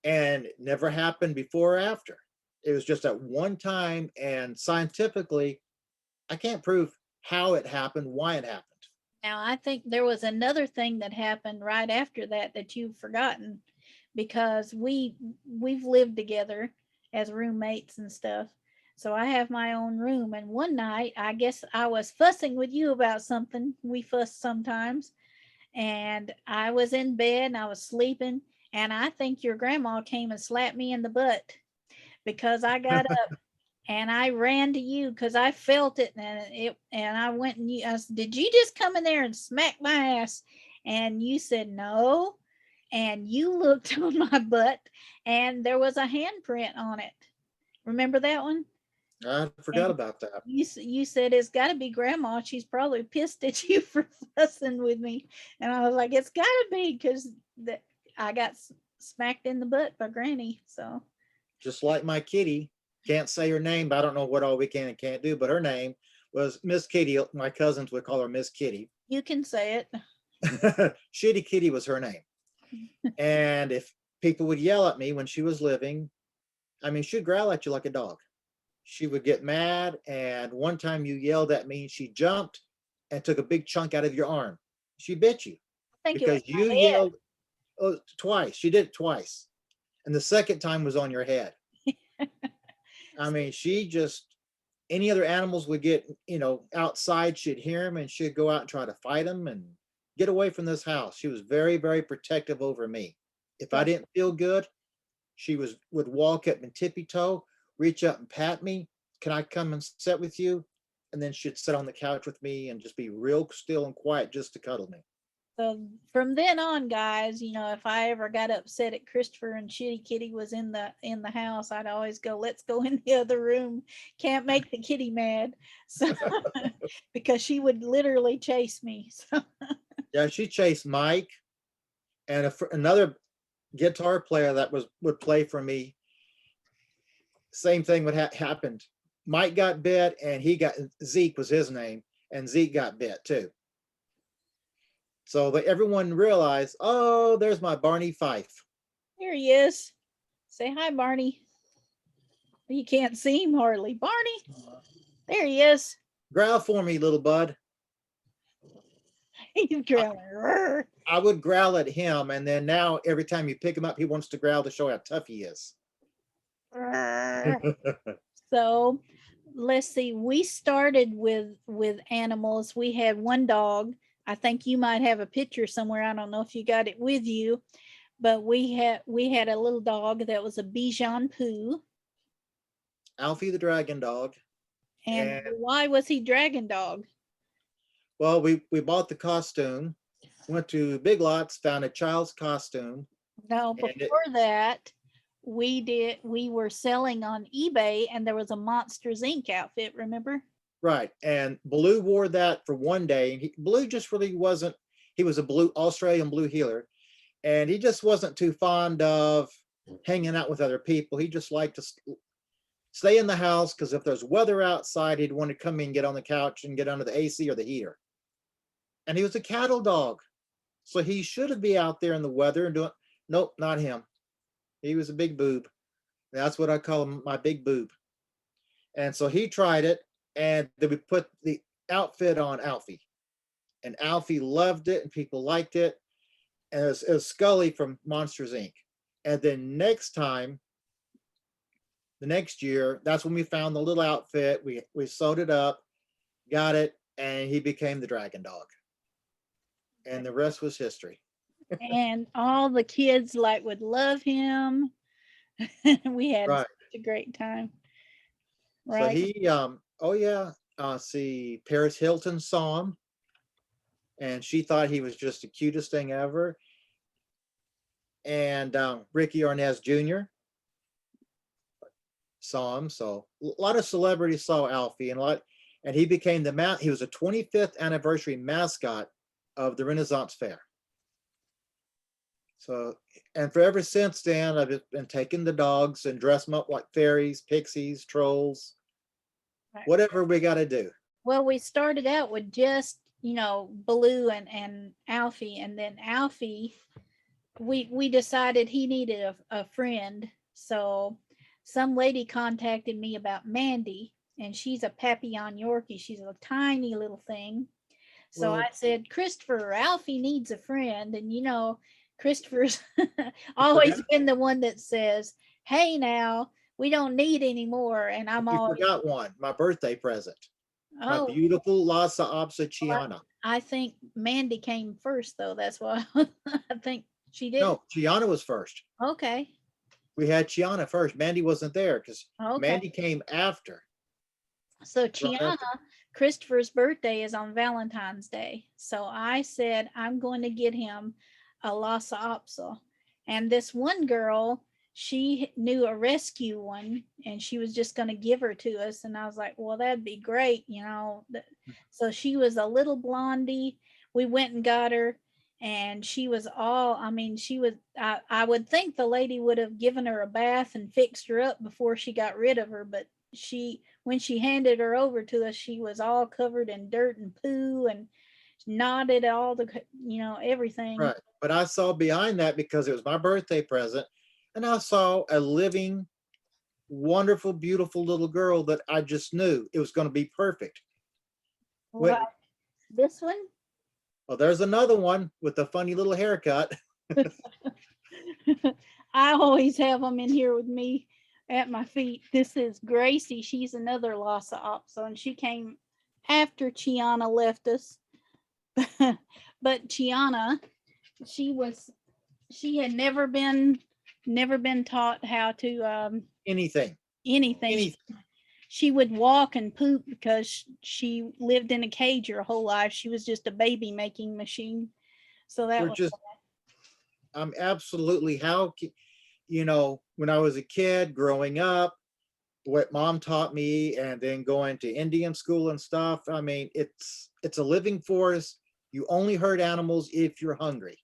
And it never happened before or after. It was just at one time. And scientifically, I can't prove how it happened, why it happened. Now, I think there was another thing that happened right after that you've forgotten, because we've lived together as roommates and stuff. So I have my own room, and one night I guess I was fussing with you about something. We fuss sometimes, and I was in bed and I was sleeping, and I think your grandma came and slapped me in the butt because I got up and I ran to you because I felt it, and I went and I said, did you just come in there and smack my ass? And you said no, and you looked on my butt, and there was a handprint on it. Remember that one? I forgot And about that. you said it's got to be grandma. She's probably pissed at you for fussing with me, and I was like, it's got to be because that I got smacked in the butt by Granny. So Just like my kitty, can't say her name, but I don't know what all we can and can't do, but her name was Miss Kitty. My cousins would call her Miss Kitty. you can say it. Shitty Kitty was her name. And if people would yell at me when she was living, I mean, she'd growl at you like a dog. She would get mad. And one time you yelled at me, she jumped and took a big chunk out of your arm. She bit you I think it was because you my head. yelled twice. She did it twice. And the second time was on your head. I mean, she just, any other animals would get, outside, she'd hear them and she'd go out and try to fight them and get away from this house. She was very, very protective over me. If I didn't feel good, she would walk up and tippy toe, reach up and pat me. Can I come and sit with you? And then she'd sit on the couch with me and just be real still and quiet just to cuddle me. So from then on, guys, if I ever got upset at Christopher and Shitty Kitty was in the house, I'd always go, let's go in the other room. Can't make the kitty mad. So because she would literally chase me. So Yeah, she chased Mike and another guitar player that would play for me. Same thing would happened. Mike got bit and Zeke was his name, and Zeke got bit too. So everyone realized, oh, there's my Barney Fife. here he is. Say hi, Barney. You can't see him hardly. Barney, there he is. Growl for me, little bud. He's growling. I would growl at him, and then now every time you pick him up, he wants to growl to show how tough he is. So let's see. We started with animals. We had one dog. I think you might have a picture somewhere. I don't know if you got it with you, but we had a little dog that was a Bichon Poo. Alfie the dragon dog. And why was he dragon dog? Well, we bought the costume, went to Big Lots, found a child's costume. No, before that, we were selling on eBay, and there was a Monsters Inc. outfit, remember? Right. And Blue wore that for one day. Blue just really wasn't, he was a blue Australian blue heeler, and he just wasn't too fond of hanging out with other people. He just liked to stay in the house because if there's weather outside, he'd want to come in, get on the couch and get under the AC or the heater. And he was a cattle dog. So he should be out there in the weather and doing, nope, not him. He was a big boob. That's what I call him, my big boob. And so he tried it, and then we put the outfit on Alfie. And Alfie loved it, and people liked it. And it was Scully from Monsters, Inc. And then the next year, that's when we found the little outfit. We sewed it up, got it, and he became the dragon dog. And the rest was history. And all the kids would love him. We had such a great time. Right. So he, Paris Hilton saw him, and she thought he was just the cutest thing ever. and Ricky Arnaz Jr. saw him. So a lot of celebrities saw Alfie, and he became he was a 25th anniversary mascot of the Renaissance Fair. So, and for ever since then, I've just been taking the dogs and dress them up like fairies, pixies, trolls, Right. whatever we got to do. Well, we started out with just, Baloo and Alfie, and then Alfie, we decided he needed a friend. So some lady contacted me about Mandy, and she's a Papillon Yorkie. She's a tiny little thing. So I Well, said, Christopher, Alfie needs a friend. And Christopher's you forgot, always been the one that says, hey, now we don't need any more. And I'm you always, forgot one, my birthday present, my oh, beautiful Lhasa Apso well, Chiana. I think Mandy came first, though. That's why I think she did. No, Chiana was first. Okay. We had Chiana first. Mandy wasn't there because Okay. Mandy came after. So Right Chiana, after. Christopher's birthday is on Valentine's Day. So I said, I'm going to get him a Lhasa Apso. And this one girl, she knew a rescue one and she was just going to give her to us. And I was like, well, that'd be great, So she was a little blondie. We went and got her. And she was I would think the lady would have given her a bath and fixed her up before she got rid of her. But when she handed her over to us, she was all covered in dirt and poo and knotted all everything. Right. But I saw behind that because it was my birthday present, and I saw a living, wonderful, beautiful little girl that I just knew it was going to be perfect. What, When, this one? well, there's another one with a funny little haircut. I always have them in here with me at my feet. This is Gracie. She's another Lhasa Apso, and she came after Chiana left us. But Chiana, she had never been taught how to Anything. anything. Anything. She would walk and poop because she lived in a cage her whole life. She was just a baby making machine. So that We're was just, I'm absolutely, when I was a kid growing up, what mom taught me and then going to Indian school and stuff. I mean, it's a living force. You only hurt animals if you're hungry.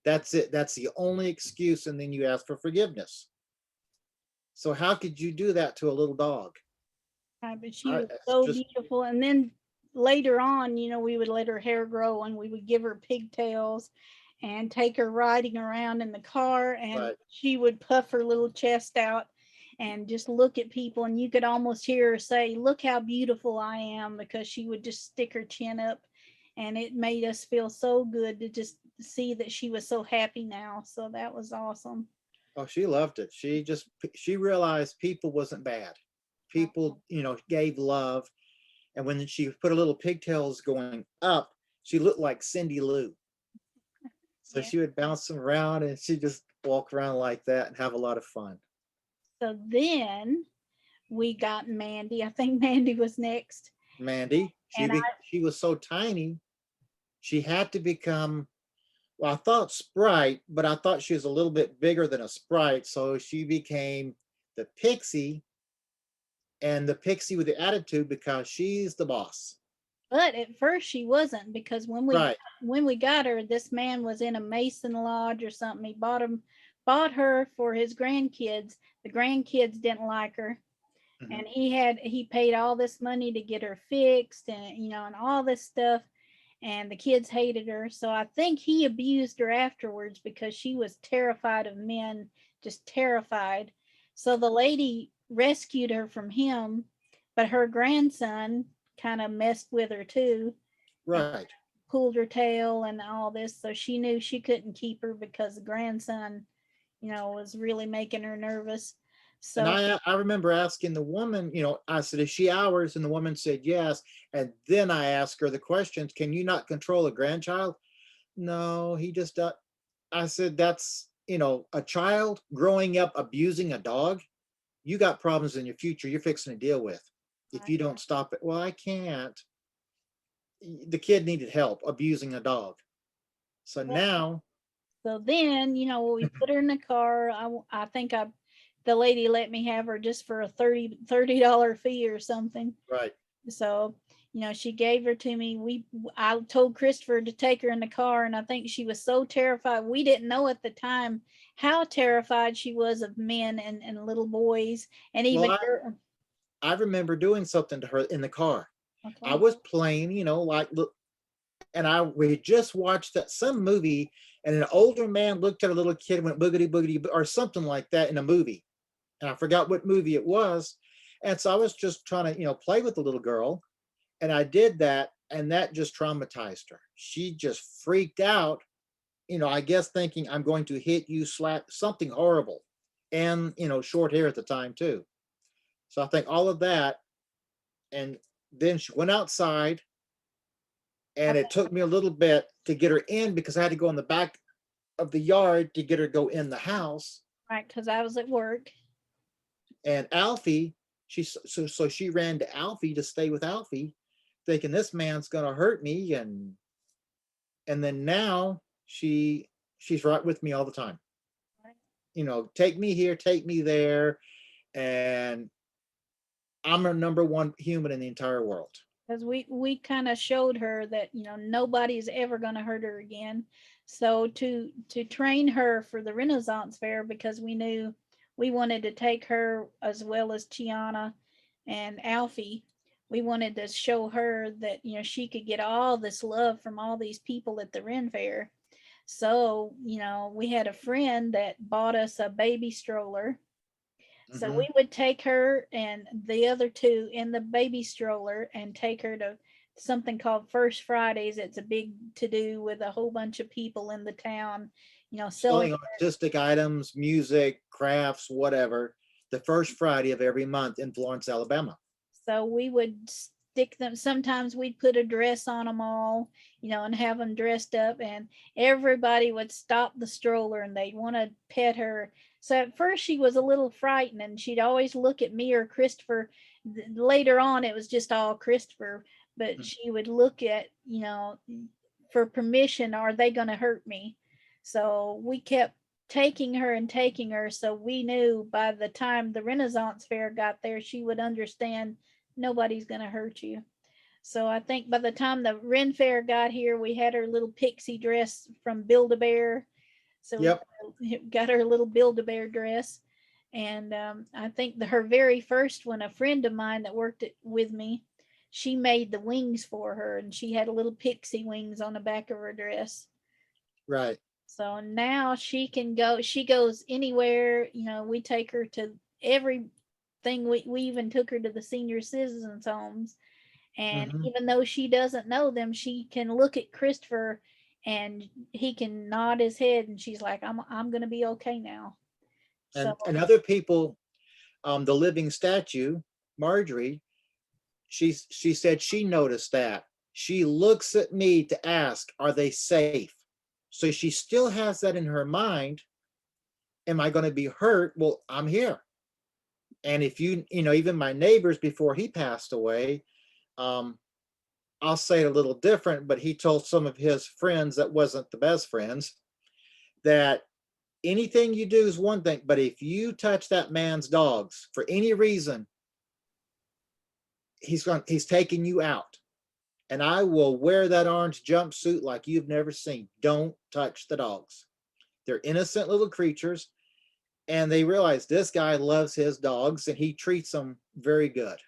That's it. That's the only excuse. And then you ask for forgiveness. So how could you do that to a little dog? but she was It's so just beautiful. And then later on, we would let her hair grow and we would give her pigtails and take her riding around in the car, and right. she would puff her little chest out and just look at people, and you could almost hear her say, look how beautiful I am, because she would just stick her chin up, and it made us feel so good to just see that she was so happy now. So that was awesome. Oh, she loved it. She realized people wasn't bad. People, gave love. And when she put her little pigtails going up, she looked like Cindy Lou. So Yeah. she would bounce them around and she just walk around like that and have a lot of fun. So then we got Mandy. I think Mandy was next. Mandy, And I she was so tiny, she had to become, well, I thought Sprite, but I thought she was a little bit bigger than a Sprite. So she became the Pixie, and the Pixie with the attitude because she's the boss. But at first she wasn't, because Right. when we got her, this man was in a Mason lodge or something. He bought her for his grandkids. The grandkids didn't like her, Mhm. and he paid all this money to get her fixed, and and all this stuff, and the kids hated her. So I think he abused her afterwards because she was terrified of men, just terrified. So the lady rescued her from him, but her grandson kind of messed with her too and Right. pulled her tail and all this. So she knew she couldn't keep her because the grandson, was really making her nervous. And So I remember asking the woman, I said, is she ours? And the woman said yes. And then I asked her the questions, can you not control a grandchild? No, he just, I said, that's, a child growing up abusing a dog. You got problems in your future you're fixing to deal with if you don't stop it. Well, I can't. The kid needed help abusing a dog. So now So then, we put her in the car. I think the lady let me have her just for a $30 fee or something. Right. So, she gave her to me. I told Christopher to take her in the car, and I think she was so terrified. We didn't know at the time how terrified she was of men and little boys, and even Well, I remember doing something to her in the car. I okay. was playing, like look, and we just watched that some movie, and an older man looked at a little kid and went boogity boogity or something like that in a movie, and I forgot what movie it was. And so I was just trying to, play with the little girl, and I did that, and that just traumatized her. She just freaked out, I guess thinking I'm going to hit you, slap something horrible, and short hair at the time too. So I think all of that, and then she went outside, and it took me a little bit to get her in because I had to go in the back of the yard to get her to go in the house. Right, because I was at work. And Alfie, so she ran to Alfie to stay with Alfie, thinking this man's gonna hurt me, and then now she's right with me all the time. Take me here, take me there, and I'm her number one human in the entire world. Because we kind of showed her that nobody's ever going to hurt her again. So to train her for the Renaissance Fair, because we knew we wanted to take her as well as Tiana and Alfie. We wanted to show her that she could get all this love from all these people at the Ren Fair. So we had a friend that bought us a baby stroller, so Mm-hmm. we would take her and the other two in the baby stroller and take her to something called First Fridays. It's a big to do with a whole bunch of people in the town, selling. Selling artistic items, music, crafts, whatever, the first Friday of every month in Florence, Alabama. So we would stick them. Sometimes we'd put a dress on them all, and have them dressed up, and everybody would stop the stroller and they'd want to pet her. So at first she was a little frightened, and she'd always look at me or Christopher. Later on, it was just all Christopher, but she would look at, for permission. Are they going to hurt me? So we kept taking her and taking her. So we knew by the time the Renaissance Fair got there, she would understand nobody's going to hurt you. So I think by the time the Ren Fair got here, we had her little pixie dress from Build-A-Bear. So Yep. we got her little Build-A-Bear dress. And I think her very first one, a friend of mine that worked with me, she made the wings for her, and she had a little pixie wings on the back of her dress. Right. So now she can go, she goes anywhere, we take her to everything. We even took her to the senior citizens homes. And Mm-hmm. even though she doesn't know them, she can look at Christopher and he can nod his head, and she's like, I'm gonna be okay now. So And other people, the living statue, Marjorie, she said she noticed that. She looks at me to ask, are they safe? So she still has that in her mind. Am I going to be hurt? Well, I'm here. And if even my neighbors before he passed away, um, I'll say it a little different, but he told some of his friends that wasn't the best friends that anything you do is one thing, but if you touch that man's dogs for any reason, he's taking you out. And I will wear that orange jumpsuit like you've never seen. Don't touch the dogs. They're innocent little creatures, and they realize this guy loves his dogs and he treats them very good.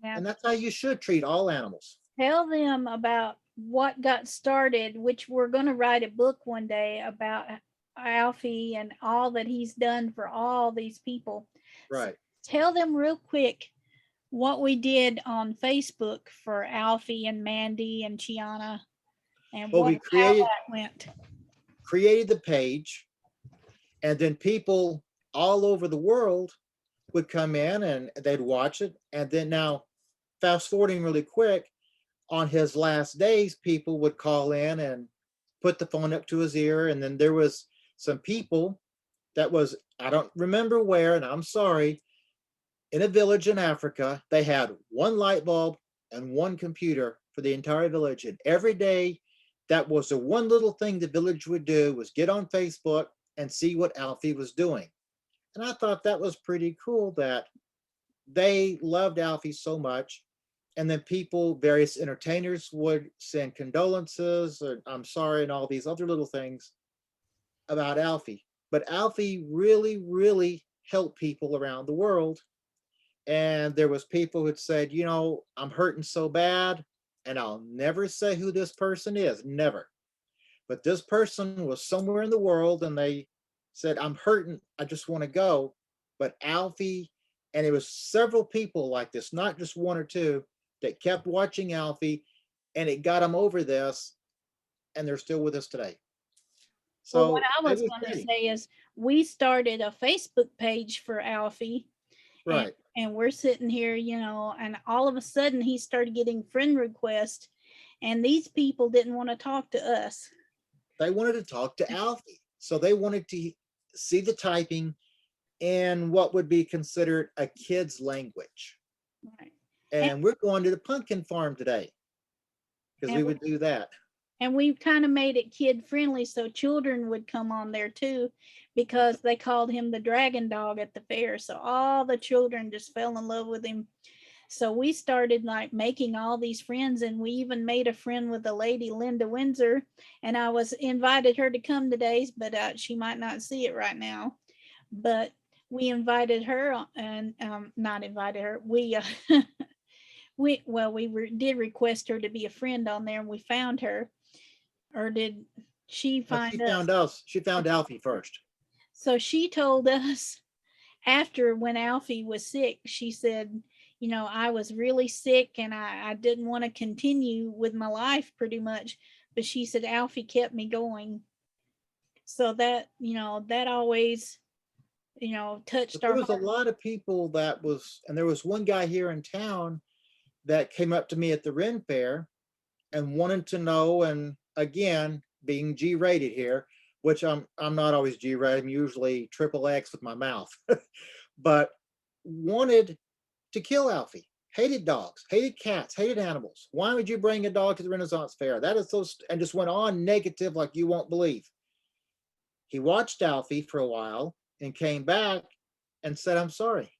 now And that's how you should treat all animals. tell them about what got started, which we're going to write a book one day about Alfie and all that he's done for all these people. So Right. tell them real quick what we did on Facebook for Alfie and Mandy and Chiana, and Well, we how created that went. created the page, and then people all over the world would come in and they'd watch it. And then now, fast forwarding really quick, on his last days, people would call in and put the phone up to his ear. And then there was some people that was, I don't remember where, and I'm sorry, in a village in Africa, they had one light bulb and one computer for the entire village. And every day that was the one little thing the village would do, was get on Facebook and see what Alfie was doing. And I thought that was pretty cool that they loved Alfie so much. And then people, various entertainers would send condolences or I'm sorry and all these other little things about Alfie. But Alfie really, really helped people around the world. And there was people who said, you know, I'm hurting so bad, and I'll never say who this person is, never. But this person was somewhere in the world, and they said, I'm hurting, I just want to go. But Alfie, and it was several people like this, not just one or two, that kept watching Alfie, and it got them over this, and they're still with us today. Well, what So I it was was going to great. say is we started a Facebook page for Alfie, and Right. we're sitting here, and all of a sudden he started getting friend requests, and these people didn't want to talk to us. They wanted to talk to Alfie. So they wanted to see the typing in what would be considered a kid's language. Right. And And we're going to the pumpkin farm today because and we would do that. we kind of made it kid friendly so children would come on there too, because they called him the dragon dog at the fair. So all the children just fell in love with him. So we started like making all these friends, and we even made a friend with a lady, Linda Windsor, and I was invited her to come today, but she might not see it right now. But we invited her, and not invited her. We did request her to be a friend on there, and we found her, or did she Now, she find us? found us. She found Alfie first. So she told us after, when Alfie was sick, she said, I was really sick and I didn't want to continue with my life pretty much. But she said Alfie kept me going. So that, that always, But touched there our was a heart. lot of people that was, and there was one guy here in town that came up to me at the Ren Fair and wanted to know, and again, being G-rated here, which I'm not always G-rated, I'm usually triple X with my mouth, but wanted to kill Alfie. Hated dogs, hated cats, hated animals. Why would you bring a dog to the Renaissance Fair? That is so, and just went on negative like you won't believe. He watched Alfie for a while and came back and said, I'm sorry.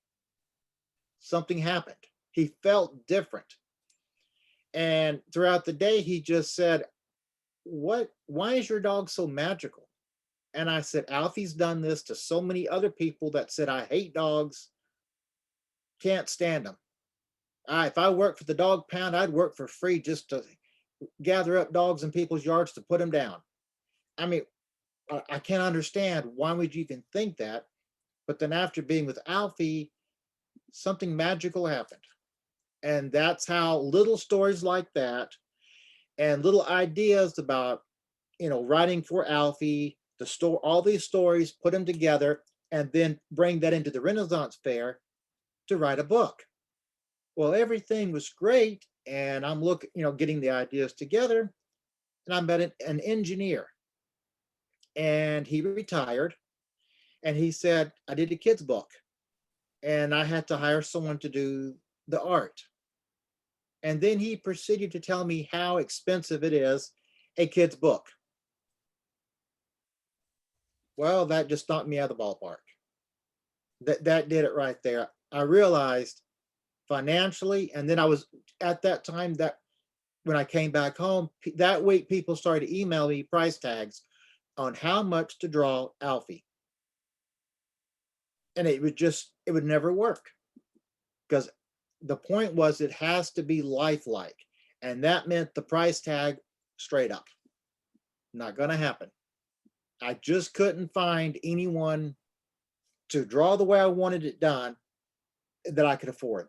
Something happened. He felt different. And throughout the day, he just said, why is your dog so magical? And I said, Alfie's done this to so many other people that said, I hate dogs, can't stand them. If I worked for the dog pound, I'd work for free just to gather up dogs in people's yards to put them down. I mean, I can't understand why would you even think that? But then after being with Alfie, something magical happened. And that's how little stories like that and little ideas about, writing for Alfie, the store, all these stories, put them together, and then bring that into the Renaissance Fair to write a book. Well, everything was great. And I'm looking, getting the ideas together. And I met an engineer, and he retired. And he said, I did a kid's book, and I had to hire someone to do the art. And then he proceeded to tell me how expensive it is, a kid's book. Well, that just knocked me out of the ballpark. That did it right there. I realized financially, and then I was at that time that when I came back home that week, people started to email me price tags on how much to draw Alfie. And it would never work because the point was it has to be lifelike. And that meant the price tag straight up. Not going to happen. I just couldn't find anyone to draw the way I wanted it done that I could afford.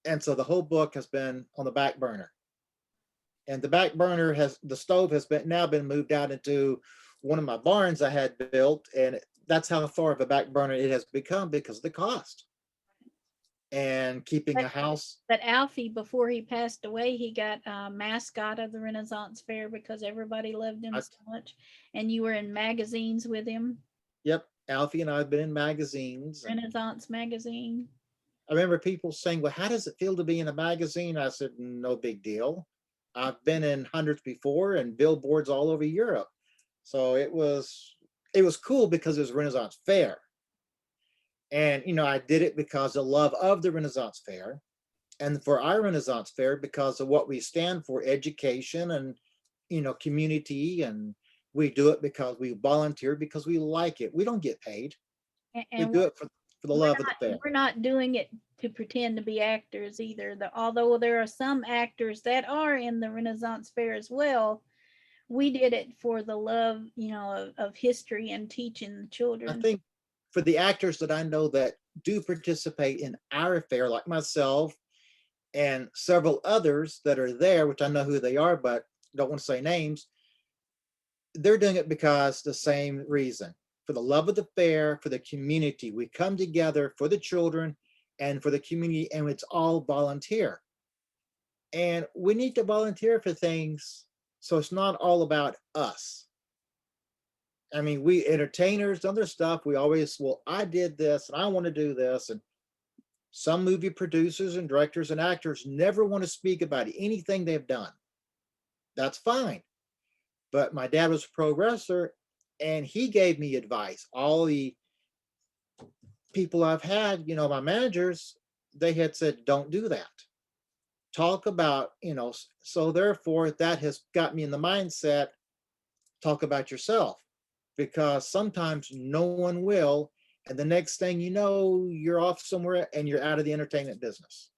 And so the whole book has been on the back burner. And the stove has been moved out into one of my barns I had built. And that's how far of a back burner it has become because of the cost. And keeping But, a house. but Alfie, before he passed away, he got a mascot of the Renaissance Fair because everybody loved him so much. And you were in magazines with him. Yep. Alfie and I have been in magazines. Renaissance magazine. I remember people saying, well, how does it feel to be in a magazine? I said, no big deal. I've been in hundreds before and billboards all over Europe. So it was cool because it was a Renaissance fair. And I did it because of love of the Renaissance fair, and for our Renaissance fair because of what we stand for, education and community, and we do it because we volunteer because we like it. We don't get paid. We And do it for the we're love of the fair. we're not doing it to pretend to be actors either. Although there are some actors that are in the Renaissance fair as well, we did it for the love, of history and teaching the I children. think for the actors that I know that do participate in our fair, like myself and several others that are there, which I know who they are, but don't want to say names, they're doing it because the same reason, for the love of the fair, for the community. We come together for the children and for the community, and it's all volunteer. And we need to volunteer for things so it's not all about us. I mean, we entertainers, other stuff, we always, well, I did this and I want to do this. And some movie producers and directors and actors never want to speak about anything they've done. That's fine. But my dad was a pro wrestler and he gave me advice. All the people I've had, my managers, they had said, don't do that. Talk about, so therefore that has got me in the mindset, talk about yourself, because sometimes no one will. And the next thing you know, you're off somewhere and you're out of the entertainment business.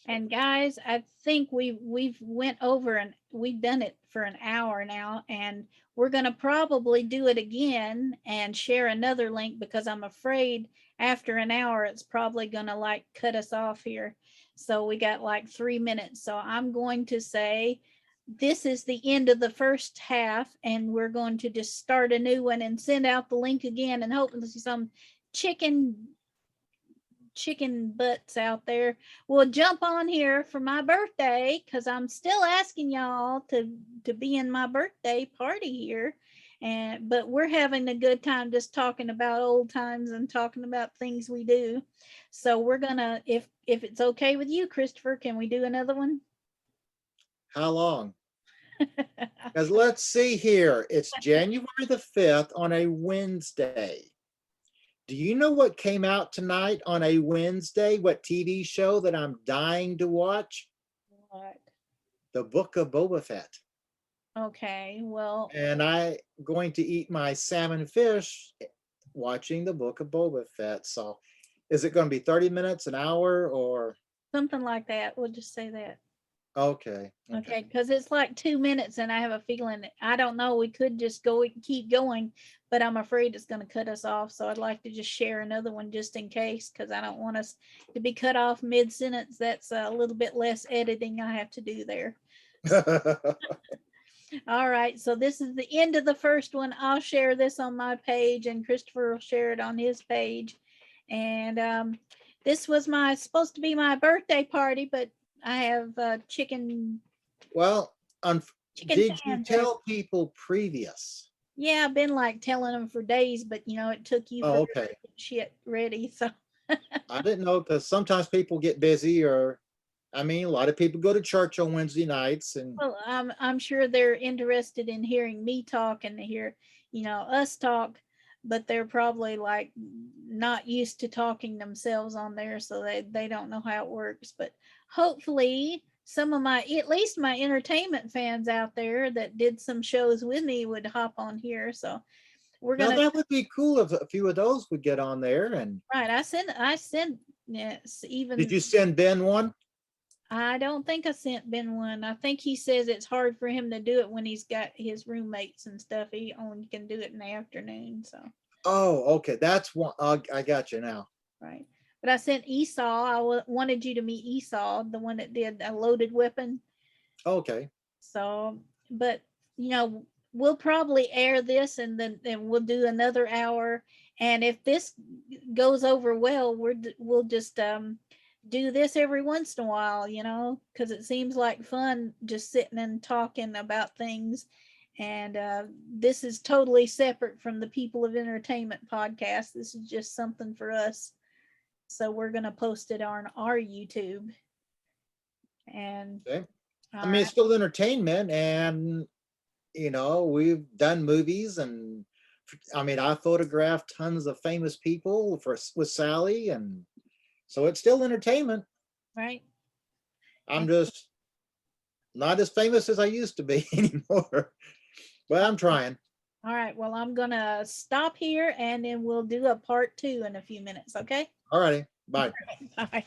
And guys, I think we've went over and we've done it for an hour now, and we're going to probably do it again and share another link because I'm afraid after an hour it's probably going to like cut us off here. So we got like 3 minutes. So I'm going to say this is the end of the first half, and we're going to just start a new one and send out the link again, and hopefully some chicken butts out there will jump on here for my birthday, because I'm still asking y'all to be in my birthday party here. But we're having a good time just talking about old times and talking about things we do. So we're gonna, if it's okay with you, Christopher, can we do another one? How long? Because let's see here. It's January the 5th on a Wednesday. Do you know what came out tonight on a Wednesday? What TV show that I'm dying to watch? What? The Book of Boba Fett. Okay, well, And I'm going to eat my salmon fish watching the Book of Boba Fett. So is it going to be 30 minutes, an hour, or? something like that. We'll just say that. Okay. Okay, because it's like 2 minutes, and I have a feeling, I don't know, we could just keep going, but I'm afraid it's going to cut us off. So I'd like to just share another one just in case, because I don't want us to be cut off mid-sentence. That's a little bit less editing I have to do there. All right, so this is the end of the first one. I'll share this on my page, and Christopher will share it on his page. And this was supposed to be my birthday party, but I have chicken. Well, Chicken did you tenders. tell people previous? Yeah, I've been like telling them for days, but it took you Oh, for okay. shit ready. So I didn't know, because sometimes people get busy, or I mean, a lot of people go to church on Wednesday nights, and well, I'm sure they're interested in hearing me talk and to hear, us talk, but they're probably like not used to talking themselves on there, so they don't know how it works. But hopefully some of at least my entertainment fans out there that did some shows with me would hop on here. So we're now gonna that would be cool if a few of those would get on there. And right. I sent yes, did even you send Ben one? I don't think I sent Ben one. I think he says it's hard for him to do it when he's got his roommates and stuff. He only can do it in the afternoon. So, Oh, okay. That's one. I got you now. right. But I sent Esau. Wanted you to meet Esau, the one that did a loaded weapon. Okay. So, but, we'll probably air this, and then we'll do another hour. And if this goes over well, we'll just do this every once in a while, because it seems like fun just sitting and talking about things. And this is totally separate from the People of Entertainment podcast. This is just something for us. So we're going to post it on our YouTube. And Okay. All I mean, it's right. still entertainment, and we've done movies, and I mean, I photographed tons of famous people with Sally, and so it's still entertainment. Right. I'm just not as famous as I used to be anymore, but I'm trying. All right. Well, I'm gonna stop here and then we'll do a part 2 in a few minutes. Okay. All righty, bye. All right.